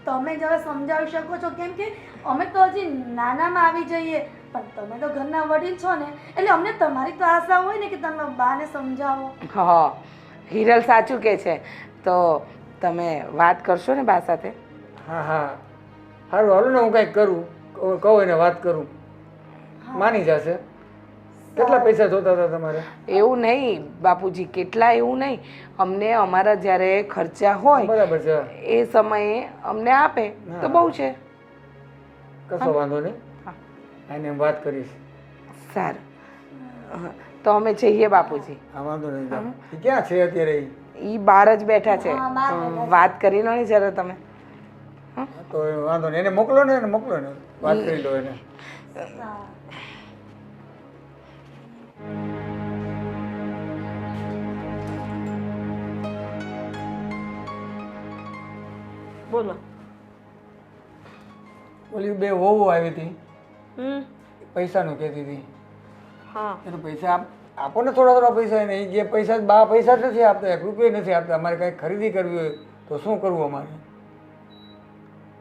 S1: તમે જ હવે સમજાવી શકો છો, કેમ કે અમે તો હજી નાનામાં આવી જઈએ, પણ તમે તો ઘરના વડીલ છો ને, એટલે અમને તમારી તો આશા હોય ને કે તમે બાને સમજાવો.
S2: હા, હિરલ સાચું કહે છે. તો તમે વાત કરશો ને બા સાથે?
S8: હા હા સારું, હાલો ને હું કંઈક કરું, કહું એને વાત કરું, માની જશે. કેટલા પૈસા જોતા હતા તમારે?
S2: એવું નહીં બાપુજી, કેટલા એવું નહીં, અમને અમારા જ્યારે ખર્ચા હોય
S8: બરાબર છે,
S2: એ સમયે અમને આપે તો બહુ છે.
S8: કશો વાંધો નહીં, એને એમ વાત કરીશ.
S2: સારું, તો અમે જઈએ બાપુજી.
S8: હા વાંધો નહીં. એ ક્યાં છે અત્યારે?
S2: એ બહાર જ બેઠા છે, વાત કરી લો ને જરા તમે.
S8: તો વાંધો નહીં, એને મોકલો ને, એને મોકલો ને, વાત કરી લો એને.
S3: બોલો.
S8: ઓલી બે વહુ આવી હતી,
S3: હમ.
S8: પૈસાનું કહેતી હતી.
S3: હા.
S8: એટલે પૈસા આપો ને, થોડા થોડા પૈસા. એને જે પૈસા બા પૈસા જ નથી આપતા, 1 રૂપિયો નથી આપતા. અમારે કંઈક ખરીદી કરવી હોય તો શું કરવું અમારે?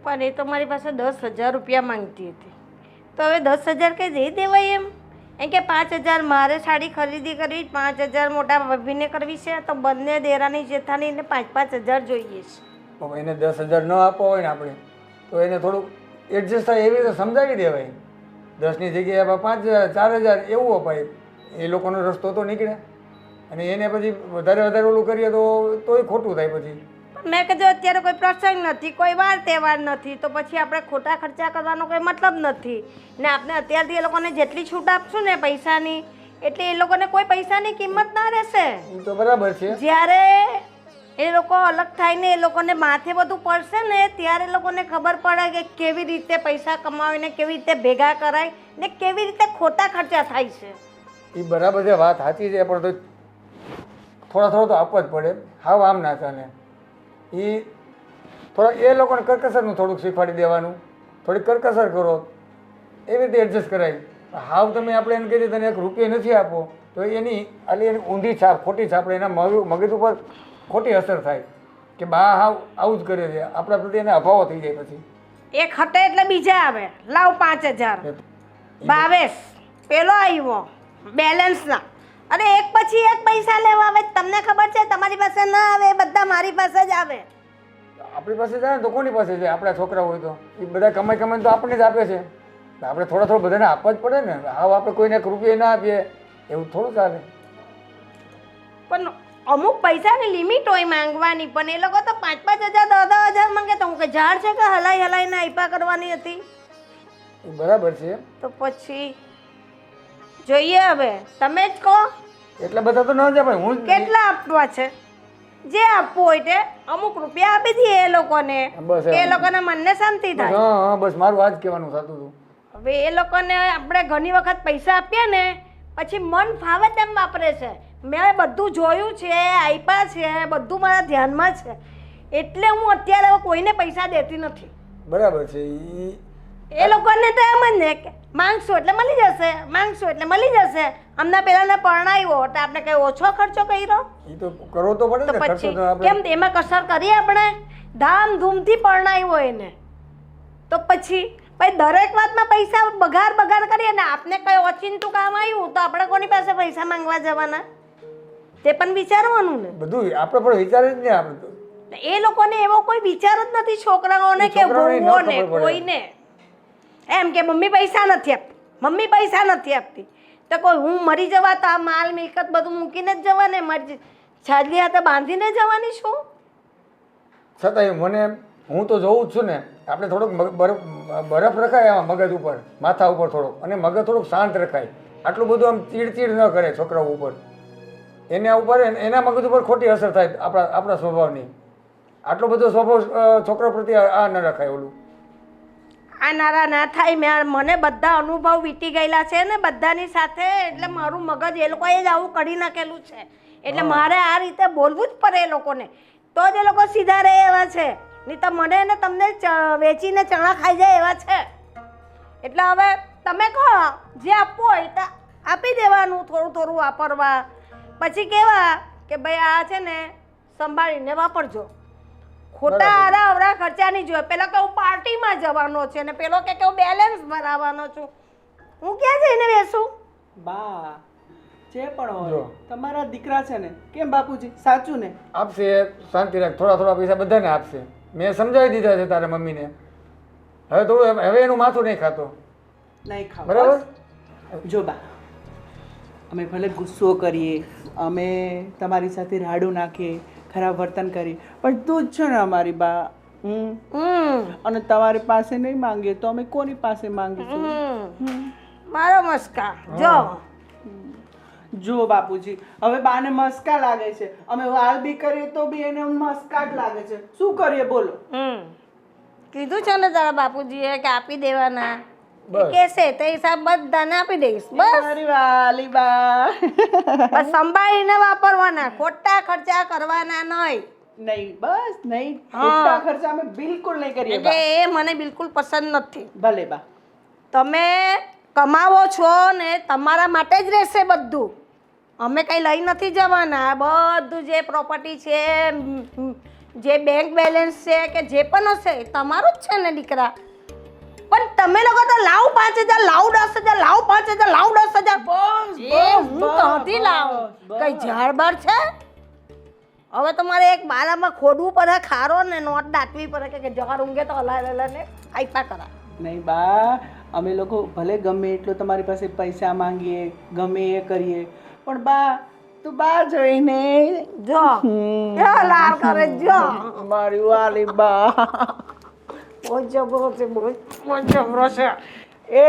S3: પણ એ તો મારી પાસે 10,000 રૂપિયા માંગતી હતી, તો હવે 10,000 કંઈ દઈ દેવાય એમ કે 5,000 મારે સાડી ખરીદી કરવી, 5,000 મોટા ભાભીને કરવી છે, તો બંને દેરાની જેઠાણીને 5,000 જોઈએ છે.
S8: તો એને 10,000 ન આપવા હોય ને આપણે, તો એને થોડુંક એડજસ્ટ થાય એવી રીતે સમજાવી દેવાય. 10ની જગ્યાએ 5,000 4,000 એવું અપાય. એ લોકોનો રસ્તો તો નીકળે. અને એને પછી વધારે ઓલું કરીએ તોય ખોટું થાય પછી.
S3: મેં કીધું અત્યારે કોઈ પ્રસંગ નથી, કોઈ વાર તહેવાર નથી, તો પછી આપણે ખોટા ખર્ચા કરવાનો કોઈ મતલબ નથી ને. આપણે અત્યારથી એ લોકોને જેટલી છૂટ આપશું ને પૈસાની, એટલે એ લોકોને કોઈ પૈસાની કિંમત ના રહેશે.
S8: એ તો બરાબર છે.
S3: જ્યારે એ લોકો અલગ થાય ને એ લોકોને માથે બધું પડશે ને, ત્યારે એ લોકોને ખબર પડે કે કેવી રીતે પૈસા કમાવીને કેવી રીતે ભેગા કરાય ને કેવી રીતે ખોટા ખર્ચા થાય છે.
S8: એ બરાબર છે, વાત સાચી છે, પણ તો થોડા તો આપવા જ પડે. હાવ આમ ના ચાલે. એ થોડા એ લોકોને કરકસરનું થોડુંક શીખવાડી દેવાનું. થોડીક કરકસર કરો, એવી રીતે એડજસ્ટ કરાય. હાવ તમે આપણે એને કહીએ તને 1 રૂપિયો નથી આપો, તો એની ઊંધી છાપ, ખોટી છાપ, એના મગજ ઉપર ખોટી અસર થાય કે બા હાવ આવું જ કરે છે. આપણા પ્રત્યે એને અભાવો થઈ જાય. પછી
S3: એક હટે એટલે બીજા આવે, લાવ 5,000. ભાવેશ પેલો આવ્યો બેલેન્સના, અને એક પછી એક પૈસા લેવા આવે. તમને ખબર છે તમારી પાસે ના આવે, બધા મારી પાસે જ આવે.
S8: આપણી પાસે જાય ને તો કોની પાસે જાય? આપણા છોકરા હોય તો એ બધા કમાઈને તો આપણને જ આપે છે. આપણે થોડા બધાને આપવા જ પડે ને. હાવ આપણે કોઈને 1 રૂપિયો ના આપીએ એવું થોડું ચાલે.
S3: પણ અમુક પૈસાની લિમિટ હોય માંગવાની, પણ એ લોકો તો 5,000 10,000 માંગે. તો હું કે ઝાડ છે કે હલાઈને આપ્યા કરવાની હતી?
S8: એ બરાબર છે.
S3: તો પછી જોઈએ, હવે તમે જ કહો
S8: એટલા બધા તો ન જાય ભાઈ. હું
S3: કેટલા આપવા છે? જે આપવું હોય તે અમુક રૂપિયા આપી દઈએ એ લોકોને,
S8: બસ
S3: કે એ લોકોના મનને શાંતિ થાય.
S8: હા બસ મારું આ જ કહેવાનું થતું હતું.
S3: હવે એ લોકોને આપણે ઘણી વખત પૈસા આપીએ ને, પછી મન ફાવે તેમ વાપરે છે. મેં બધું જોયું છે, આપ્યા છે, બધું મારા ધ્યાનમાં છે, એટલે હું અત્યારે હવે કોઈને પૈસા દેતી નથી.
S8: બરાબર છે.
S3: એ લોકોને તો એમ જ ને કે માંગશું એટલે મળી જશે, માંગશું એટલે મળી જશે. અમને પેલાને પરણાવ્યો એટલે આપણે કઈ ઓછો ખર્ચો કર્યો?
S8: એ તો કરવો તો પડે
S3: તો
S8: ને ખર્ચો
S3: પછી
S8: તો આપણે.
S3: કેમ એમાં કસર કરીએ? આપણે ધામધૂમથી પરણાવ્યો એને, તો પછી દરેક વાતમાં પૈસા બગાડ કરીએ ને. આપને કઈ ઓચિંતું કામ આવ્યું તો આપણે કોની પાસે પૈસા માંગવા જવાના? તે પણ વિચારવાનું ને.
S8: બધું આપણે પણ વિચારે જ ને. આપણે તો
S3: એ લોકોને એવો કોઈ વિચાર જ નથી, છોકરાઓને કે વહુઓને, કોઈને એમ કે મમ્મી પૈસા નથી આપતી, મમ્મી પૈસા નથી આપતી. તો કોઈ હું મરી જવા તો આ માલ મિલકત બધું મૂકીને જ જવાને, મારી છાજલી હાથે બાંધીને જવાની છું?
S8: છતાંય મને, હું તો જોઉં જ છું ને. આપણે થોડોક બરફ રખાય આમાં મગજ ઉપર, માથા ઉપર થોડોક, અને મગજ થોડુંક શાંત રખાય. આટલું બધું આમ ચીડચીડ ન કરે છોકરાઓ ઉપર. એના મગજ ઉપર ખોટી અસર થાય આપણા સ્વભાવની. આટલો બધો સ્વભાવ છોકરા પ્રત્યે આ ન રખાય ઓલું.
S3: આ નારા ના થાય. મને બધા અનુભવ વીતી ગયેલા છે ને બધાની સાથે, એટલે મારું મગજ એ લોકોએ જ આવું કરી નાખેલું છે, એટલે મારે આ રીતે બોલવું જ પડે એ લોકોને, તો જ એ લોકો સીધા રહે એવા છે. નહીં તો મને ને તમને વેચીને ચણા ખાઈ જાય એવા છે. એટલે હવે તમે કહો જે આપવું હોય તો આપી દેવાનું, થોડું થોડું વાપરવા. પછી કેવા કે ભાઈ આ છે ને સંભાળીને વાપરજો, ખોટા આરા અવરા ખર્ચા નહીં જોઈએ. પેલા કે હું પાર્ટીમાં જવાનો છે ને પેલો કે હું બેલેન્સ ભરાવાનો છું. હું ક્યાં જઈને બેસું?
S5: બા જે પણ હોય તમારા દીકરા છે ને, કેમ બાપુજી સાચું ને?
S8: આપશે, શાંતિ રાખ. થોડા થોડા પૈસા બધાને આપશે. મેં સમજાવી દીધા છે તારા મમ્મીને. હવે થોડું હવે એનું માથું નહીં ખાતો,
S5: નહીં ખાવ
S8: બરાબર?
S5: જો બા, અમે ભલે ગુસ્સો કરીએ, અમે તમારી સાથે રાડું નાખીએ, ખરાબ વર્તન કરીએ, પણ તું જ છે ને અમારી બા. અને તમારી પાસે નહીં માંગીએ તો અમે કોની પાસે માંગીશું?
S3: મારો મસ્કા જો
S5: જો બાપુજી, હવે બાને મસ્કા લાગે છે, અમે વાલ બી કરીએ તો બી એને મસ્કા જ લાગે છે. શું કરીએ બોલો?
S3: કીધું છે ને તારા બાપુજીએ કે આપી દેવાના, કેસે તે હિસાબ બધાને આપી દઈશ. બસ
S5: મારી વાલી બા.
S3: બસ સંભાળીને વાપરવાના, ખોટા ખર્ચા કરવાના નહીં.
S5: નહીં, બસ નહીં, ખોટા ખર્ચા અમે બિલકુલ નહીં કરીએ
S3: એટલે
S5: બા.
S3: એ મને બિલકુલ પસંદ નથી.
S5: ભલે બા.
S3: તમે કમાવો છો ને તમારા માટે જ રહેશે બધું. અમે કંઈ લઈ નથી જવાના. બધું જે પ્રોપર્ટી છે, જે બેંક બેલેન્સ છે કે જે પણ હશે એ તમારું જ છે ને દીકરા. પણ તમે લોકો તો લાવ 5,000, લાવ 10,000, લાવ 5,000, લાવ 10,000.
S5: બસ,
S3: એ હું તો હતી લાવ. કઈ ઝાડબાર છે? હવે તમારે એક બારામાં ખોદવું પડે, ખારો ને નોટ દાટવી પડે કે જગાર ઊંઘે તો હલાય ને આઈપા કરા.
S5: નહીં બા, અમે લોકો ભલે ગમે એટલો તમારી પાસે પૈસા માંગીએ, ગમે એ કરીએ, પણ બા તું બા જોઈને
S3: જો લાર કરે જો.
S5: મારી વાલી બા.
S3: બહુ જબરો છે, બહુ જબરો છે.
S5: એ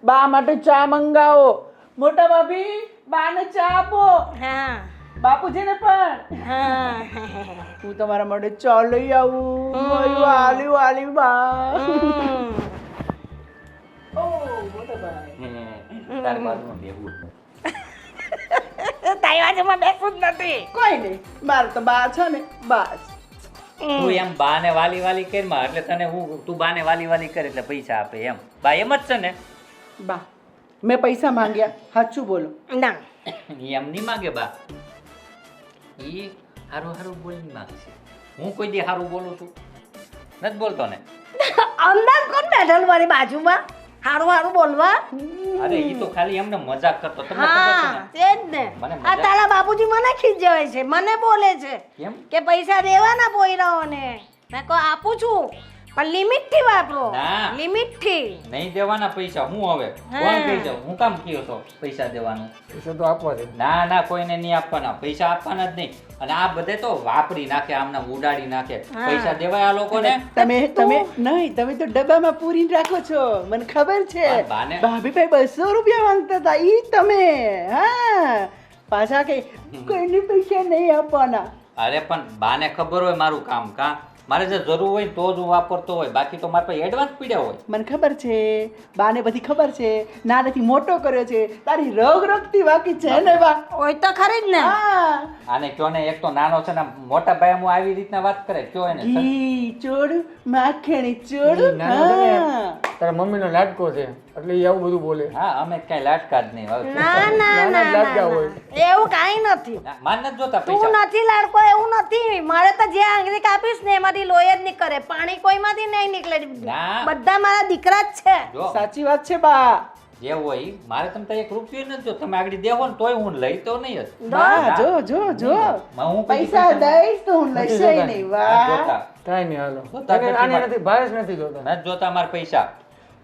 S5: બા માટે ચા મંગાવો. મોટા ભાભી બાને ચા આપો.
S3: હા
S5: બાપુજીને પણ.
S3: હા
S5: હું તમારા માટે ચા લઈ આવું. મારી વાલી વાલી બા. ઓ મોટા ભાઈ,
S4: તારી બાજુમાં બેહવું.
S3: તારી બાજુમાં બેસવું જ નથી.
S5: કોઈ નહીં, મારે તો બા છે ને બસ.
S4: તું એમ બાને વાલી વાલી કરીમાં એટલે તને હું તું બાને વાલી વાલી કરે એટલે પૈસા આપે એમ. બા એમ જ છે ને?
S5: બા મેં પૈસા માંગ્યા, સાચું બોલો?
S3: ના
S4: ઈ એમ નહીં માગે બા. ઈ હારું હારું બોલી માગે છે. હું કોઈ દી હારું બોલું છું? નથી બોલતો ને?
S3: અંદાજ કોણ બેઠેલું મારી બાજુમાં હારું હારું બોલવા?
S4: અરે ઈ તો ખાલી એમને મજાક કરતો. તમને ખબર છે
S3: હા
S4: ને?
S3: તે જ ને.
S4: મને
S3: આ તારા બાપુજી મને ખીજવાય છે, મને બોલે છે
S4: કેમ?
S3: કે પૈસા દેવાના પોયરાઓને. મેં કહો આપું છું પણ લિમિટ થી વાપરો.
S4: ના.
S3: લિમિટ થી.
S4: નહીં દેવાના પૈસા. હું હવે કોણ કહી જાઉં? હું કામ કયો છો પૈસા દેવાનું?
S8: પૈસા તો આપવા છે.
S4: ના ના, કોઈને નહીં આપવાના. પૈસા આપવાના જ નહીં. અને આ બધે તો વાપરી નાખે, આમના ઉડાડી નાખે. પૈસા દેવાય આ લોકોને?
S5: તમે નહીં, તમે તો ડબ્બામાં પૂરીને રાખો છો, મને ખબર છે.
S4: પણ બાને-
S5: ભાભી ભાઈ 200 રૂપિયા માંગતા હતા, ઈ તમે. હા પાછા કે કોઈને પૈસા નહીં આપવાના.
S4: અરે પણ બાને ખબર હોય મારું કામ. કાં મારે જે જરૂર હોય ને તો જ હું વાપરતો હોય, બાકી તો મારે પાસે એડવાન્સ પીડ્યા હોય.
S5: મને ખબર છે, બાને બધી ખબર છે. નાનેથી મોટો કર્યો છે, તારી રગ રગતી બાકી છે ને બા?
S3: હોય તો ખરી જ ને.
S5: હા
S4: આને કયો ને, એક તો નાનો છે ને, મોટા ભાઈ હું આવી રીતના વાત કરે. કયો એને
S5: ઘી ચોડું, માખણી
S8: ઈ
S5: ચોડું.
S8: નાનો છે ને,
S5: હા
S8: તારા મમ્મીનો લાડકો છે એટલે એ આવું બધું બોલે.
S4: હા, અમે કઈ લાટકા જ નહીં. હવે
S3: ના ના
S8: નાના
S3: ના
S8: જ લાડકા
S3: ના,
S8: હોય.
S3: ના. એવું કાંઈ નથી.
S4: માન નથી જોતા
S3: તું
S4: પૈસા.
S3: નથી લાડકો એવું નથી. મારે તો જે આંગળી કાપીશ ને એમાંથી લોહી જ નીકળે, પાણી કોઈમાંથી નહીં નીકળે.
S4: ના.
S3: બધા મારા દીકરા જ છે.
S4: જો
S5: સાચી વાત છે બા.
S4: જે હોય ઈ. મારે તમે તો 1 રૂપિયો નથી જો. તમે આગળ દેવો ને તોય હું લઈ તો નહીં જ.
S5: બા જો જો જો
S4: હું કોઈ
S5: પૈસા દઈશ તો હું લઈશ નહીં.
S4: નથી
S5: વાહ
S4: જોતા.
S8: કાંઈ નહીં હાલો.
S4: જોતા
S8: આને
S4: નથી
S8: આને નથી, ભાઈ જ નથી જોતા.
S4: નથી જોતા મારા પૈસા.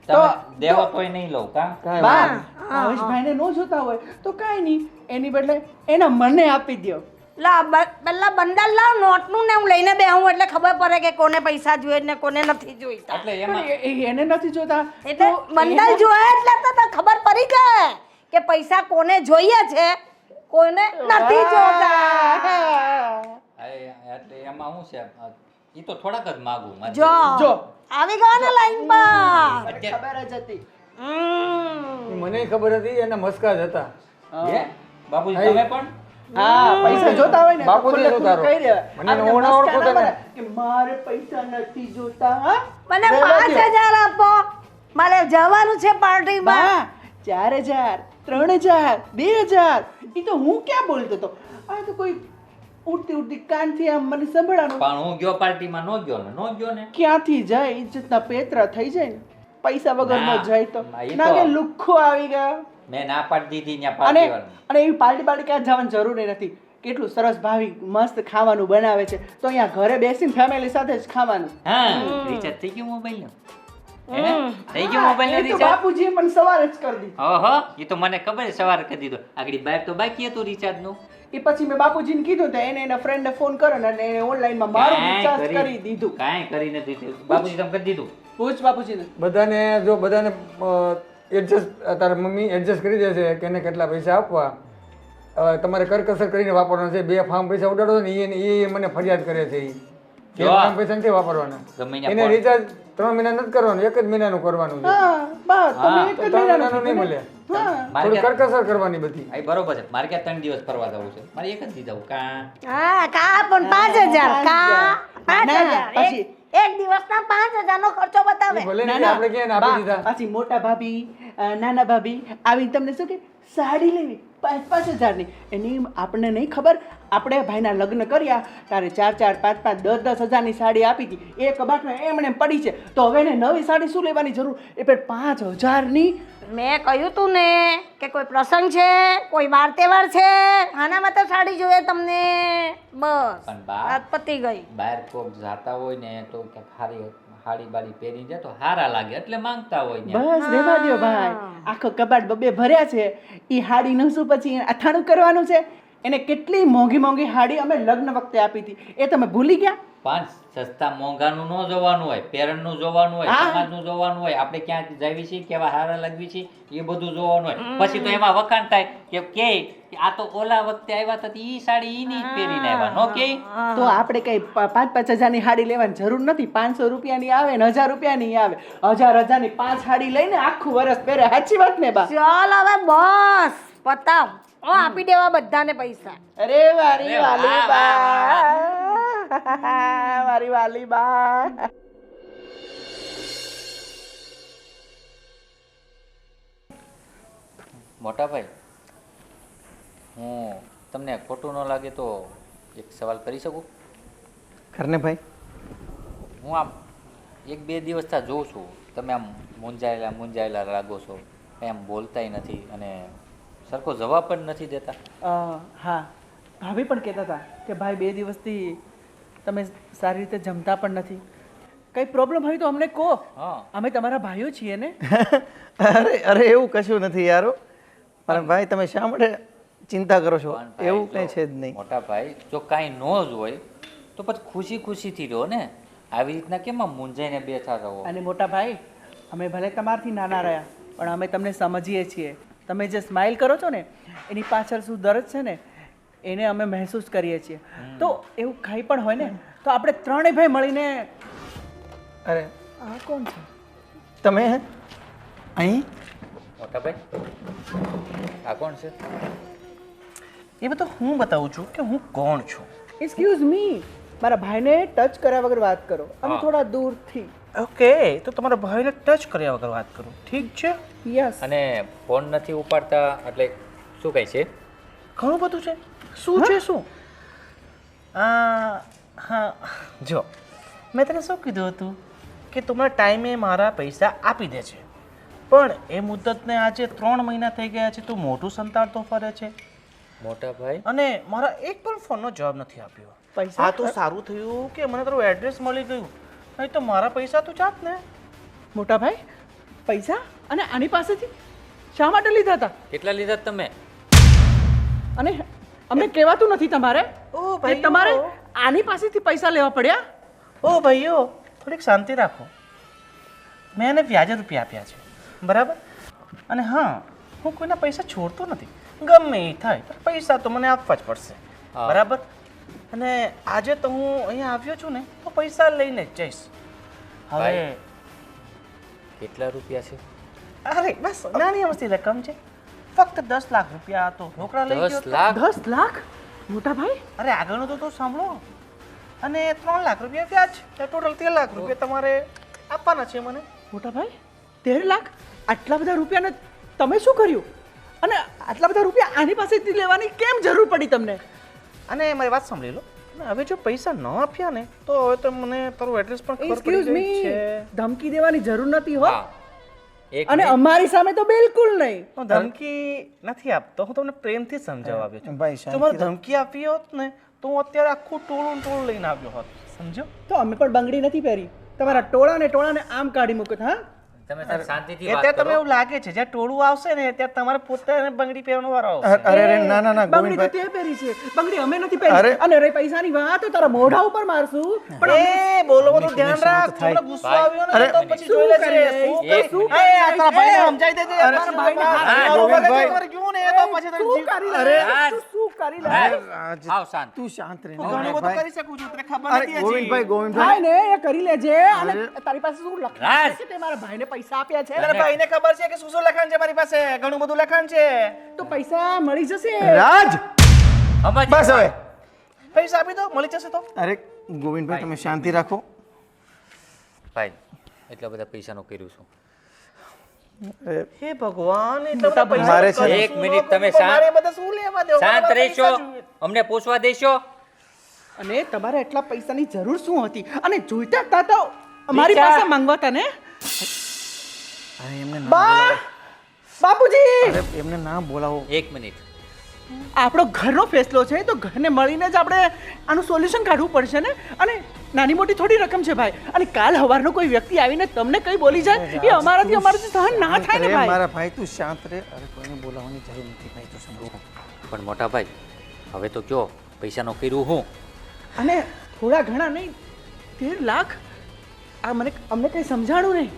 S4: તમે દેવો તોય નહીં લઉં. કાં
S8: કાંઈ
S5: બા
S8: વાંધો નહીં.
S5: ભાવેશભાઈને ન જોતા હોય તો કાંઈ નહીં, એની બદલે એના મને આપી દ્યો.
S3: લા પેલા બંડલ લાવ નોટનું ને હું લઈને બેહું એટલે ખબર પડે કે કોને પૈસા જોઈએ ને કોને નથી જોઈતા.
S4: એટલે
S5: પણ
S4: એમાં
S5: એને નથી જોતા
S3: એટલે
S5: તો
S3: બંડલ જોયે એટલે તો તને ખબર પડી જાય કે પૈસા કોને જોઈએ છે કોને નથી જોતા.
S4: એટલે એમાં શું છે, એ તો થોડાક જ માગું મારે
S3: જો
S5: જો.
S3: આવી ગયા ને લાઈન પર
S4: અત્યારે-
S5: ખબર જ હતી.
S8: મને ખબર હતી એના મસ્કા જ હતા.
S4: હે? બાપુજી તમે પણ
S5: હા પૈસા જોતા હોય ને તો
S8: બાપુજી
S5: ખુલ્લે ખુલ્લું
S8: જોતા રહો.
S5: કહી દેવાય.
S8: મને
S5: આપણે
S8: ઓળખો
S5: મસ્કા ના
S8: તને.
S5: મારે કે મારે પૈસા નથી જોતા હા
S3: મને
S5: રહેવા દ્યો.
S3: 5000 આપો મારે જવાનું છે પાર્ટીમાં
S5: બા 4000 3000 2000 એ તો હું ક્યાં બોલતો હતો આ તો કોઈ ઉડતી ઉડતી કાનથી આમ મને સંભળાનું
S4: પણ હું ગયો પાર્ટીમાં નો ગયો ને
S5: ક્યાંથી જાય ઇજ્જતના પેતરા થઈ જાય ને પૈસા વગરનો
S4: ના,
S5: જાય તો
S4: ના, એ
S5: ના કે
S4: તો-
S5: લુખ્ખો આવી ગયા
S4: મેં ના પાડી દીધી ત્યાં
S5: અને
S4: પાર્ટી વાળાને.
S5: અને એવી પાર્ટી બાર્ટી ક્યાં જવાની જરૂર નથી કેટલું સરસ ભાવી મસ્ત ખાવાનું બનાવે છે તો અહીંયા ઘરે બેસીને ફેમિલી સાથે જ ખાવાનું
S4: હા રિચાર્જ થઈ ગયું મોબાઈલ નું થઈ ગયું મોબાઈલ
S5: એ
S4: નું
S5: તો
S4: રિચાર્જ
S5: બાપુજીએ મને સવારે જ કરી દીધું
S4: ઓહો એ તો મને ખબર છે સવારે કરી દીધું આગળ બાર તો બાકી હતું રિચાર્જ નું
S5: એ પછી મેં બાપુજીને કીધું તો એને એના ફ્રેન્ડને ફોન કર્યો ને એને ઓનલાઈનમાં મારું રિચાર્જ કરી દીધું
S4: કાંઈ કરી નથી દીધું. બાપુજી તમે કરી દીધું
S5: પૂછ બાપુજીને
S8: બધાને જો બધાને એડજસ્ટ તારા મમ્મી એડજસ્ટ કરી દે છે કે એને કેટલા પૈસા આપવા. તમારે કરકસર કરીને વાપરવાનું છે. 2 ફાર્મ પૈસા ઉડાડો ને એ મને ફરિયાદ કરે છે એ 2 ફાર્મ પૈસા નથી વાપરવાના.
S4: ગમે ત્યાં
S8: એને
S4: ફોન-
S8: રિચાર્જ 3 મહિના નથી કરવાનું, 1 જ મહિનાનું કરવાનું છે.
S5: હા બસ તમે એક જ
S8: 3
S5: મહિનાનું
S8: મહિનાનું નહીં મળે.
S5: હા
S4: મારે
S8: થોડું
S4: ક્યાં-
S8: કરકસર કરવાની બધી.
S4: આ બરોબર છે મારે ક્યાં 3 દિવસ ફરવા જવું છે મારે એક જ દી જવું કાં
S3: હા કા પણ 5000 કા 5000
S5: પછી
S3: એક દિવસના 5000 નો ખર્ચો બતાવે
S8: ભલે
S5: ના,
S8: ને
S5: ના,
S8: આપણે ક્યાં આપી
S5: બા,
S8: દીધા.
S5: પાછી મોટા ભાભી નાના ભાભી આવીને તમને શું કે સાડી લેવી 5,000 ની એની આપણને નહીં ખબર આપણે ભાઈના લગ્ન કર્યા તારે 4,000 5,000 10,000 ની સાડી આપી હતી એ કબાટમાં એમણે પડી છે તો હવે એને નવી સાડી શું લેવાની જરૂર એ પણ 5,000 ની
S3: મેં કહ્યું તું ને કે કોઈ પ્રસંગ છે કોઈ વાર તહેવાર છે આનામાં તો સાડી જોઈએ તમને બસ
S4: પણ બા
S3: વાત પતી ગઈ
S4: બહાર કોક જાતા હોય ને તો ક્યાંક હાડી બાડી પહેરીને જાય તો હારા લાગે એટલે માંગતા હોય ને
S5: બસ રેવા દ્યો ભાઈ આખો કબાટ બબે ભર્યા છે ઈ હાડી નું શું પછી અથાણું કરવાનું છે એને કેટલી મોંઘી મોંઘી હાડી અમે લગ્ન વખતે આપી હતી એ તમે ભૂલી ગયા
S4: પાંચ સસ્તા મોંઘાનું ન જોવાનું હોય પેરણનું જોવાનું હોય
S5: હા.
S4: સમાજનું જોવાનું હોય આપણે ક્યાં જાવી છીએ કેવા હારા લાગવી છે એ બધું જોવાનું હોય પછી તો એમાં વખાણ થાય કે આ તો ઓલા વખતે આવ્યા હતા ઈ સાડી ઈની જ પહેરીને આવ્યા નો કે
S5: તો આપણે કઈ 5,000 ની હાડી લેવાની જરૂર નથી 500 રૂપિયાની આવે ને 1,000 રૂપિયાની આવે 1,000 ની 5 હાડી લઈને આખું વરસ પહેરે સાચી વાત ને બા
S3: ચાલ હવે બસ પતાવ હું આપી દેવા બધાને પૈસા
S5: અરે મારી
S4: અરે વાહ,
S5: વાલી
S4: વાહ,
S5: બા મારી વાલી બા
S4: મોટા ભાઈ હું તમને ખોટું ન લાગે તો એક સવાલ કરી શકું
S6: કરને ભાઈ
S4: હું આમ 1-2 દિવસથી જોઉં છું તમે આમ મૂંઝાયેલા લાગો છો કંઈ આમ બોલતાય નથી અને સરખો જવાબ પણ નથી દેતા
S5: હા ભાભી પણ કહેતા હતા કે ભાઈ 2 દિવસથી તમે સારી રીતે જમતા પણ નથી કઈ પ્રોબ્લેમ હોય તો અમને કહો
S4: હા
S5: અમે તમારા ભાઈઓ છીએ ને
S6: અરે એવું કશું નથી યારો પણ ભાઈ તમે શા માટે ચિંતા કરો છો
S4: પણ ભાઈ,
S6: એવું
S4: જો
S6: કંઈ છે જ નહીં
S4: મોટા ભાઈ જો કાંઈ ન જ હોય તો પછી ખુશીથી રહો ને આવી રીતના કેમ આમ મૂંઝાઈને બેઠા રહો
S5: અને મોટા ભાઈ અમે ભલે તમારથી નાના રહ્યા પણ અમે તમને સમજીએ છીએ તમે જે સ્માઇલ કરો છો ને એની પાછળ શું દર્દ છે ને એને અમે મહેસૂસ કરીએ છીએ તો એવું કંઈ પણ હોય ને તો આપણે ત્રણેય ભાઈ મળીને
S6: અરે
S5: આ કોણ છે
S6: તમે અહીં
S4: મોટા ભાઈ આ કોણ છે
S9: એ બધું હું બતાવું છું કે હું કોણ છું.
S5: એક્સક્યુઝ મી મારા ભાઈને ટચ કર્યા વગર વાત કરો અને
S4: હા.
S5: થોડા દૂરથી
S9: ઓકે તો તમારા ભાઈને ટચ કર્યા વગર વાત કરું ઠીક છે.
S5: યસ
S4: અને ફોન નથી ઉપાડતા એટલે શું કહે છે
S9: ઘણું બધું છે. શું છે શું? હા જો મેં તને શું કીધું હતું કે તમારા ટાઈમે મારા પૈસા આપી દે છે પણ એ મુદ્દતને આજે 3 મહિના થઈ ગયા છે તું મોટું સંતાડતો ફરે છે
S4: મોટા ભાઈ
S9: અને મારા એક પણ ફોનનો જવાબ નથી આપ્યો.
S5: પૈસા?
S9: આ તો સારું થયું કે મને તારું એડ્રેસ મળી ગયું નહીં તો મારા પૈસા તો જાત ને.
S5: મોટા ભાઈ પૈસા અને આની પાસેથી શા માટે લીધા હતા
S4: કેટલા લીધા તમે
S5: અને અમને કહેવાતું નથી તમારે
S9: ઓ
S5: કે
S9: ભાઈઓ.
S5: તમારે આની પાસેથી પૈસા લેવા પડ્યા
S9: ઓ ભાઈઓ થોડીક શાંતિ રાખો મેં એને વ્યાજે રૂપિયા આપ્યા છે બરાબર અને હા હું કોઈના પૈસા છોડતો નથી ગમે એ થાય પણ પૈસા તો મને આપવા જ પડશે
S4: હા.
S9: બરાબર અને આજે તો હું અહીંયા આવ્યો છું ને તો પૈસા લઈને જ જઈશ. હવે
S4: ભાઈ. કેટલા રૂપિયા છે?
S9: અરે બસ નાની અમસ્તી રકમ છે, ફક્ત 10 લાખ રૂપિયા હતો. રોકડા લઈ ગયો
S4: 10
S9: તો.
S4: લાખ?
S5: 10 લાખ મોટા ભાઈ?
S9: અરે આગળનું તો સાંભળો. અને 3 લાખ રૂપિયા વ્યાજ, ટોટલ 13 લાખ રૂપિયા તમારે આપવાના છે મને.
S5: મોટા ભાઈ 13 લાખ? આટલા બધા રૂપિયાને તમે શું કર્યું? અને આટલા બધા રૂપિયા આની પાસેથી લેવાની કેમ જરૂર પડી તમને?
S9: અને મારી વાત સાંભળી લો, અને હવે જો પૈસા ન આપ્યા ને તો હવે તો મને તારું એડ્રેસ પણ ખબર પડી
S5: એક્સક્યુઝ
S9: ગઈ છે.
S5: મી, ધમકી દેવાની જરૂર નથી હો.
S4: હા. એક
S5: અને
S4: મિનિટ.
S5: અમારી સામે તો બિલકુલ નહીં.
S9: હું ધમકી નથી આપતો, હું તમને પ્રેમથી સમજાવવા આવ્યો છું.
S6: ભાઈ,
S9: જો મારે ધમકી આપી હોત ને તો હું અત્યારે આખું ટોળું લઈને આવ્યો હોત. સમજો?
S5: તો અમે પણ બંગડી નથી પહેરી. તમારા ટોળાને આમ કાઢી મૂકત. હા,
S4: તમે સાહેબ શાંતિથી
S9: એ
S4: વાત
S9: ત્યારે તમે
S4: કરો.
S9: એવું લાગે છે જ્યાં ટોળું આવશે ને ત્યારે તમારે પોતાને બંગડી પહેરવાનો વારો આવશે.
S6: અરે અરે ના ના ના
S5: બંગડી તો
S6: ગોવિંદભાઈ,
S5: તે પહેરી છે, બંગડી અમે નથી પહેરી. અને રે પૈસાની વાત તો તારા મોઢા ઉપર મારશું. પણ
S9: એ બોલો બધું ધ્યાન રાખ. તમને ગુસ્સો આવ્યો ને તો પછી જોઈ લેશે.
S4: એક મિનિટ.
S9: એ આ તારા ભાઈને સમજાઈ દેજે. તારા ભાઈને
S6: અરે,
S9: મારું
S6: ગોવિંદભાઈ.
S9: મગજ ગયું ને તો પછી તારું જીવ
S5: કરી
S6: અરે,
S4: રાજ,
S5: શું કરી લે?
S6: રાજ,
S4: આવ શાંત.
S6: તું શાંત રહે ને,
S9: ઘણું બધું
S6: ગોવિંદભાઈ.
S9: કરી શકું છું, તને ખબર
S6: અરે
S9: નથી હજી.
S6: ગોવિંદભાઈ,
S5: ભાઈ
S6: ગોવિંદભાઈ,
S5: ને એ કરી લેજે. અને તારી પાસે શું
S4: રાજ.
S5: લખાણ છે કે મારા ભાઈને પૈસા આપ્યા છે?
S9: તારા ભાઈને ખબર છે કે શું લખાણ છે મારી પાસે? ઘણું બધું લખાણ છે.
S5: તો પૈસા મળી જશે.
S6: રાજ,
S4: સમજ.
S6: બસ હવે.
S9: પૈસા આપી દો, મળી જશે તો.
S6: અરે ગોવિંદભાઈ, તમે શાંતિ રાખો.
S4: ભાઈ, એટલા બધા પૈસાનું કર્યું છું.
S9: હે ભગવાન, એટલા બધા પૈસા
S6: મારે છે
S9: કરું
S4: એક
S9: છું,
S4: મિનિટ,
S9: તો
S4: તમે શાંત.
S9: મારે બધા શું લેવા દેવા?
S4: શાંત
S9: મારા
S4: રહેશો?
S9: પૈસા જોઈએ.
S4: અમને પૂછવા દેશો?
S5: અને તમારે એટલા પૈસાની જરૂર શું હતી? અને જોઈતા હતા તો અમારી
S9: વિચાર.
S5: પાસે માંગવાતા ને.
S6: અરે એમને ના
S5: બા, બાપુજી,
S6: અરે એમને ના બોલાવો.
S4: એક મિનિટ.
S5: આપણો ઘરનો ફેસલો છે તો ઘરને મળીને જ આપણે આનું સોલ્યુશન કાઢવું પડશે ને. અને નાની મોટી થોડી રકમ છે ભાઈ. અને કાલ સવારનો કોઈ વ્યક્તિ આવીને તમને કઈ બોલી જાય એ અમારાથી સહન ના થાય ને
S6: અરે
S5: ભાઈ.
S6: મારા ભાઈ, તું શાંત રહે. અરે કોઈને બોલાવવાની જરૂર નથી ભાઈ, તું સમજો.
S4: પણ મોટા ભાઈ, હવે તો કયો પૈસાનું કર્યું હું?
S5: અને થોડા ઘણા નહીં, 13 લાખ. આ અમને કંઈ સમજાણું નહીં.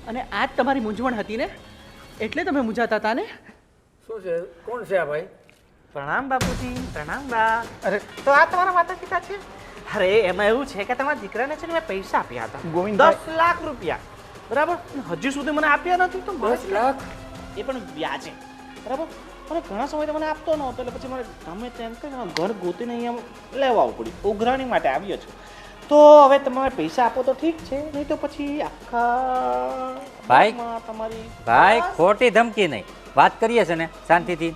S5: અને આ જ તમારી મૂંઝવણ હતી ને, એટલે તમે મૂંઝાતા હતા ને.
S8: શું છે? કોણ છે આ ભાઈ?
S9: પ્રણામ બાપુજી, પ્રણામ બા.
S6: અરે
S9: તો આ તમારા માતા પિતા છે? અરે એમાં એવું છે કે તમારા દીકરાને છે ને મેં પૈસા આપ્યા હતા,
S6: ગોવિંદભાઈ.
S9: 10 લાખ રૂપિયા, બરાબર. હજુ સુધી મને આપ્યા નથી તો
S8: 10 લાખ?
S9: એ પણ વ્યાજે, બરાબર. અને ઘણા સમયથી મને આપતો નહોતો, એટલે પછી મારે ગમે તેમ કરીને ઘર ગોતીને અહીંયા લેવા આવવું પડ્યું. ઉઘરાણી માટે આવ્યો છું. તો હવે તમે પૈસા આપો તો ઠીક છે, નહીં તો પછી આખા
S4: ભાઈ.
S9: માં તમારી
S4: ભાઈ, ખોટી ધમકી નહીં. વાત કરીએ છે ને શાંતિથી.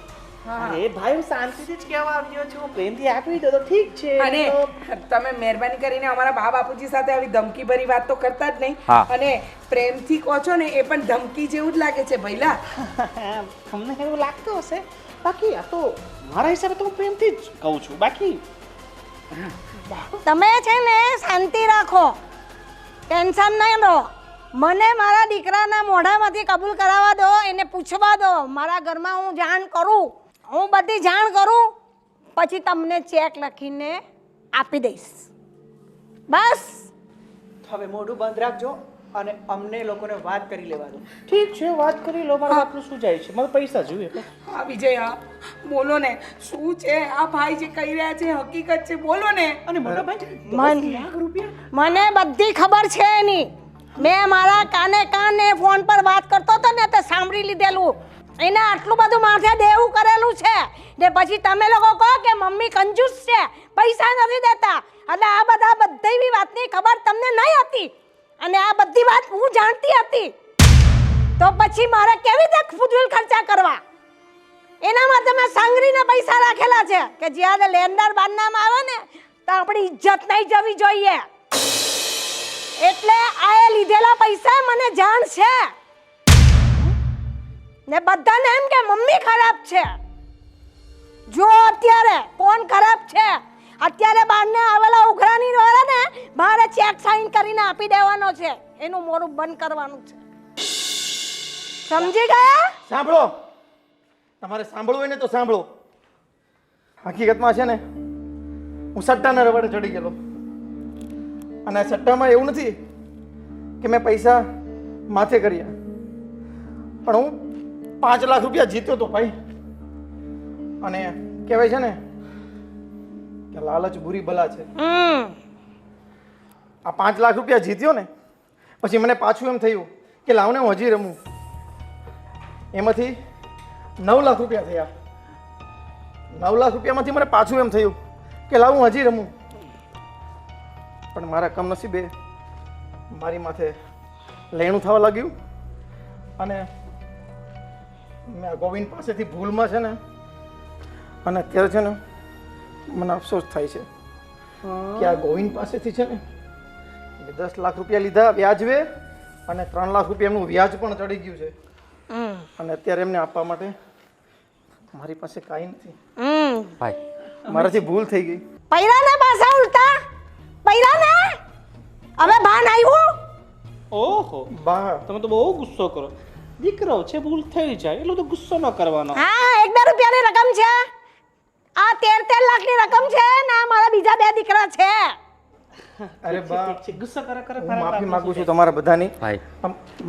S9: અરે ભાઈ, હું શાંતિથી જ કહેવા આવ્યો છું, પ્રેમથી આપી દો તો ઠીક છે.
S2: અને
S9: તો
S2: તમે મહેરબાની કરીને અમારા બા બાપુજી સાથે આવી ધમકી ભરી વાત તો કરતા જ નહીં.
S4: હા.
S2: અને પ્રેમથી કહો છો ને એ પણ ધમકી જેવું જ લાગે છે ભઈલા.
S9: તમને એવું લાગતું હશે, બાકી આ તો મારા હિસાબે તો હું પ્રેમથી જ કહું છું. બાકી
S3: તમે છે ને શાંતિ રાખો, ટેન્શન નહીં લો. મને મારા દીકરાના મોઢામાંથી કબૂલ કરાવવા દો, એને પૂછવા દો. મારા ઘરમાં હું જાણ કરું, હું બધી જાણ કરું, પછી તમને ચેક લખીને આપી દઈશ. બસ.
S5: હવે મોઢું બંધ રાખજો અને અમને લોકોને વાત કરી લેવા દો.
S9: ઠીક છે, વાત કરી લો. મારા બાપનું શું જાય છે? મારે પૈસા જોઈએ.
S2: હા વિજય, હા બોલો ને, શું છે આ ભાઈ જે કહી રહ્યા છે હકીકત છે? બોલો ને.
S5: અને મોટા ભાઈ, 10 લાખ રૂપિયા?
S3: મને બધી ખબર છે એની. મેં મારા કાને ફોન પર વાત કરતો હતો ને તે સાંભળી લીધેલું. એને આટલું બધું માથે દેવું કરેલું છે ને પછી તમે લોકો કહો કે મમ્મી કંજૂસ છે, પૈસા નથી દેતા. એટલે આ બધી વાતની ખબર તમને નહીં હતી અને આ બધી વાત હું જાણતી હતી. તો પછી મારે કેવી રીતે ફુજૂલ ખર્ચા કરવા? એના માટે મેં સાંગરીને પૈસા રાખેલા છે કે જ્યારે લેન્ડર બાંધવામાં આવે ને તો આપણી ઇજ્જત નહીં જવી જોઈએ. એટલે આ એ લીધેલા પૈસા મને જાણ છે ને બધાને એમ કે મમ્મી ખરાબ છે. જો અત્યારે કોણ ખરાબ છે? અત્યારે બહારને આવેલા ઉઘરાણી વાળા ને મારે ચેક સાઈન કરીને આપી દેવાનો છે. એનું મોરું બંધ કરવાનું છે. સમજી ગયા?
S6: સાંભળો, તમારે સાંભળવું હોય ને તો સાંભળો. હકીકતમાં છે ને, હું સટ્ટાના રવાડે ચડી ગયેલો. અને આ સટ્ટામાં એવું નથી કે મેં પૈસા માથે કર્યા, પણ હું 5 લાખ રૂપિયા જીત્યો હતો ભાઈ. અને કહેવાય છે ને કે લાલચ બુરી બલા છે. આ 5 લાખ રૂપિયા જીત્યો ને પછી મને પાછું એમ થયું કે લાવને હું હજી રમું. એમાંથી 9 લાખ રૂપિયા થયા. 9 લાખ રૂપિયામાંથી મને પાછું એમ થયું કે લાવ હું હજી રમું. પણ મારા કમનસીબે મારી માથે લેણું થવા લાગ્યું અને મેં આ ગોવિંદ પાસેથી ભૂલમાં છે ને અને અત્યારે છે ને મને અફસોસ થાય છે કે આ ગોવિંદ પાસેથી છે ને મેં 10 લાખ રૂપિયા લીધા વ્યાજવે અને 3 લાખ રૂપિયા એમનું વ્યાજ પણ ચડી ગયું છે અને અત્યારે એમને આપવા માટે મારી પાસે કાંઈ નથી.
S4: ભાઈ
S6: મારાથી ભૂલ થઈ ગઈ.
S3: પૈરા ને પાછા ઉલટા પૈરા ને હવે ભાન આવ્યું.
S9: ઓહો
S6: બા
S9: તમે તો બહુ ગુસ્સો કરો. દીકરો છે, ભૂલ થઈ જાય એટલો તો ગુસ્સો ન કરવાનો.
S3: હા 1-2 રૂપિયાની રકમ છે. આ 13 લાખની રકમ છે ને આ મારા બીજા 2 દીકરા છે.
S6: અરે બા
S9: ઠીક છે, ગુસ્સો કરે કરે
S6: હું માફી માંગુ છું તમારા બધાની.
S4: ભાઈ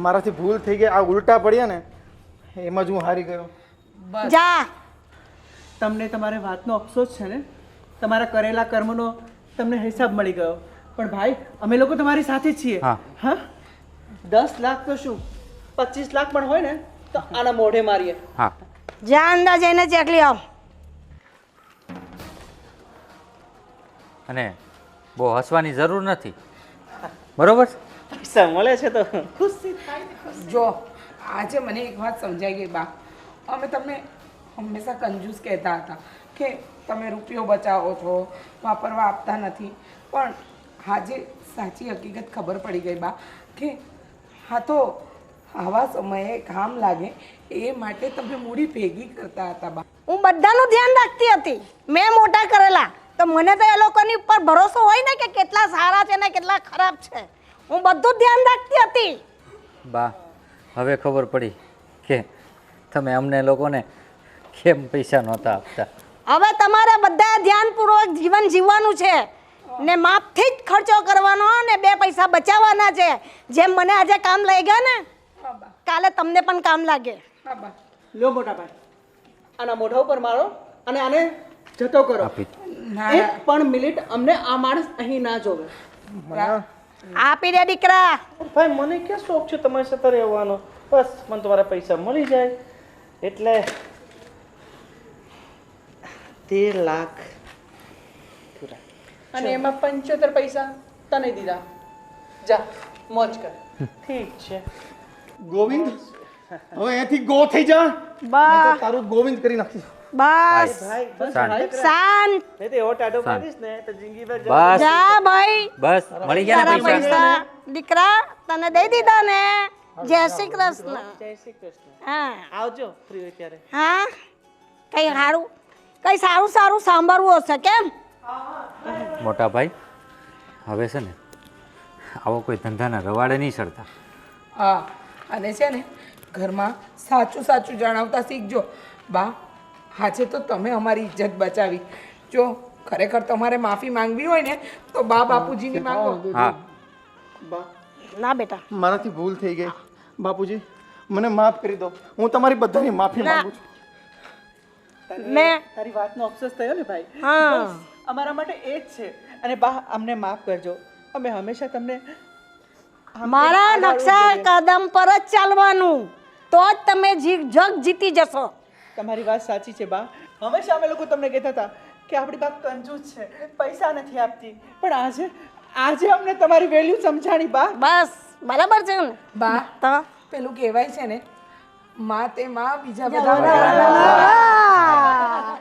S6: મારાથી ભૂલ થઈ ગઈ. આ ઉલટા પડ્યા ને એમાં જ હું હારી ગયો.
S3: જા
S5: તમને તમારી વાતનો અફસોસ છે ને, તમારા કરેલા કર્મનો તમને હિસાબ મળી ગયો. પણ ભાઈ અમે લોકો તમારી સાથે જ છીએ.
S4: હા.
S5: હા 10 લાખ તો શું 25 લાખ પણ હોય ને તો આના મોઢે મારીએ.
S4: હા
S3: જા અંદર જઈને ચેકલી આવ.
S4: અને બહુ હસવાની જરૂર નથી, બરોબર?
S9: પૈસા મળે છે તો ખુશી થાય.
S2: જો આજે મને એક વાત સમજાઈ ગઈ બા. અમે તમને હંમેશા કંજૂસ કહેતા હતા કે તમે રૂપિયો બચાવો છો, વાપરવા આપતા નથી. પણ આજે સાચી હકીકત ખબર પડી ગઈ બા કે હા તો આવા સમયે કામ લાગે એ માટે તમે મૂડી ભેગી કરતા હતા બા.
S3: હું બધાનું ધ્યાન રાખતી હતી. મેં મોટા કરેલા તો મને તો એ લોકોની ઉપર ભરોસો હોય ને કે કેટલા સારા છે ને કેટલા ખરાબ છે. હું બધું ધ્યાન રાખતી હતી.
S4: બા હવે ખબર પડી કે તમે અમને લોકોને કેમ પૈસા નહોતા આપતા.
S3: હવે તમારે બધા ધ્યાનપૂર્વક જીવન જીવવાનું છે ને માપથી જ ખર્ચો કરવાનો ને 2 પૈસા બચાવવાના છે. જેમ મને આજે કામ લઈ ગયા ને કાલે તમને પણ કામ લાગે.
S2: હા બા.
S5: લો મોટા ભાઈ આના મોઢા ઉપર મારો અને આને જતો કરો.
S4: આપી
S2: ના
S5: એક પણ મિનિટ અમને આ માણસ અહીં ના જોવે.
S3: આપી દે દીકરા.
S9: ભાઈ મને ક્યાં શોખ છે તમારી સાથે રહેવાનો. બસ મને તમારા પૈસા મળી જાય એટલે 13 લાખ પૂરા.
S5: અને એમાં 75 પૈસા તને દીધા. જા મોજ કર.
S9: ઠીક છે.
S6: ગોવિંદ હવે અહીંયાથી ગો થઈ જા. નહીં તો તારું ગોવિંદ કરી નાખીશ.
S3: બસ
S9: ભાઈ બસ
S4: શાંત.
S3: શાંત.
S9: નહીં તો એવો ટાઢો પાડીશ ને તો જિંદગીભર
S4: બસ
S3: જા ભાઈ.
S4: બસ મળી ગયા
S3: તારા
S4: ને પૈસા.
S3: પૈસા દીકરા તને દઈ દીધા ને. જય શ્રી કૃષ્ણ.
S9: જય શ્રી કૃષ્ણ.
S3: હા
S9: આવજો ફ્રી હોય ત્યારે.
S3: હા કઈ સારું સારું સાંભળવું હશે કેમ.
S4: મોટા ભાઈ હવે છે ને આવો કોઈ ધંધાના રવાડે નહીં ચડતા.
S2: હા અને છે ને ઘરમાં સાચું સાચું જણાવતા શીખજો બા. આજે તો તમે અમારી ઇજ્જત બચાવી. જો ખરેખર તમારે માફી માંગવી હોય ને તો બા બાપુજીની માંગો.
S4: હા
S6: બા
S3: ના બેટા
S6: મારાથી ભૂલ થઈ ગઈ. બાપુજી મને માફ કરી દો. હું તમારી બધાની માફી માંગુ છું.
S3: મેં
S5: તારી વાતનો અફસોસ થયો ને ભાઈ.
S3: હા
S5: બસ, અમારા માટે એ જ છે. અને બા અમને માફ કરજો. અમે હંમેશા તમને
S3: મારા નકશા કદમ પર જ ચાલવાનું તો જ તમે જગ જીતી જશો.
S5: તમારી વાત સાચી છે બા. હંમેશા અમે લોકો તમને કહેતા હતા કે આપણી બા કંજૂસ છે, પૈસા નથી આપતી. પણ આજે અમને તમારી વેલ્યુ સમજાણી બા.
S3: બસ બરાબર છે ને
S2: બા
S3: તો
S2: પેલું કહેવાય છે ને માં તે માં બીજા બધા
S3: હા.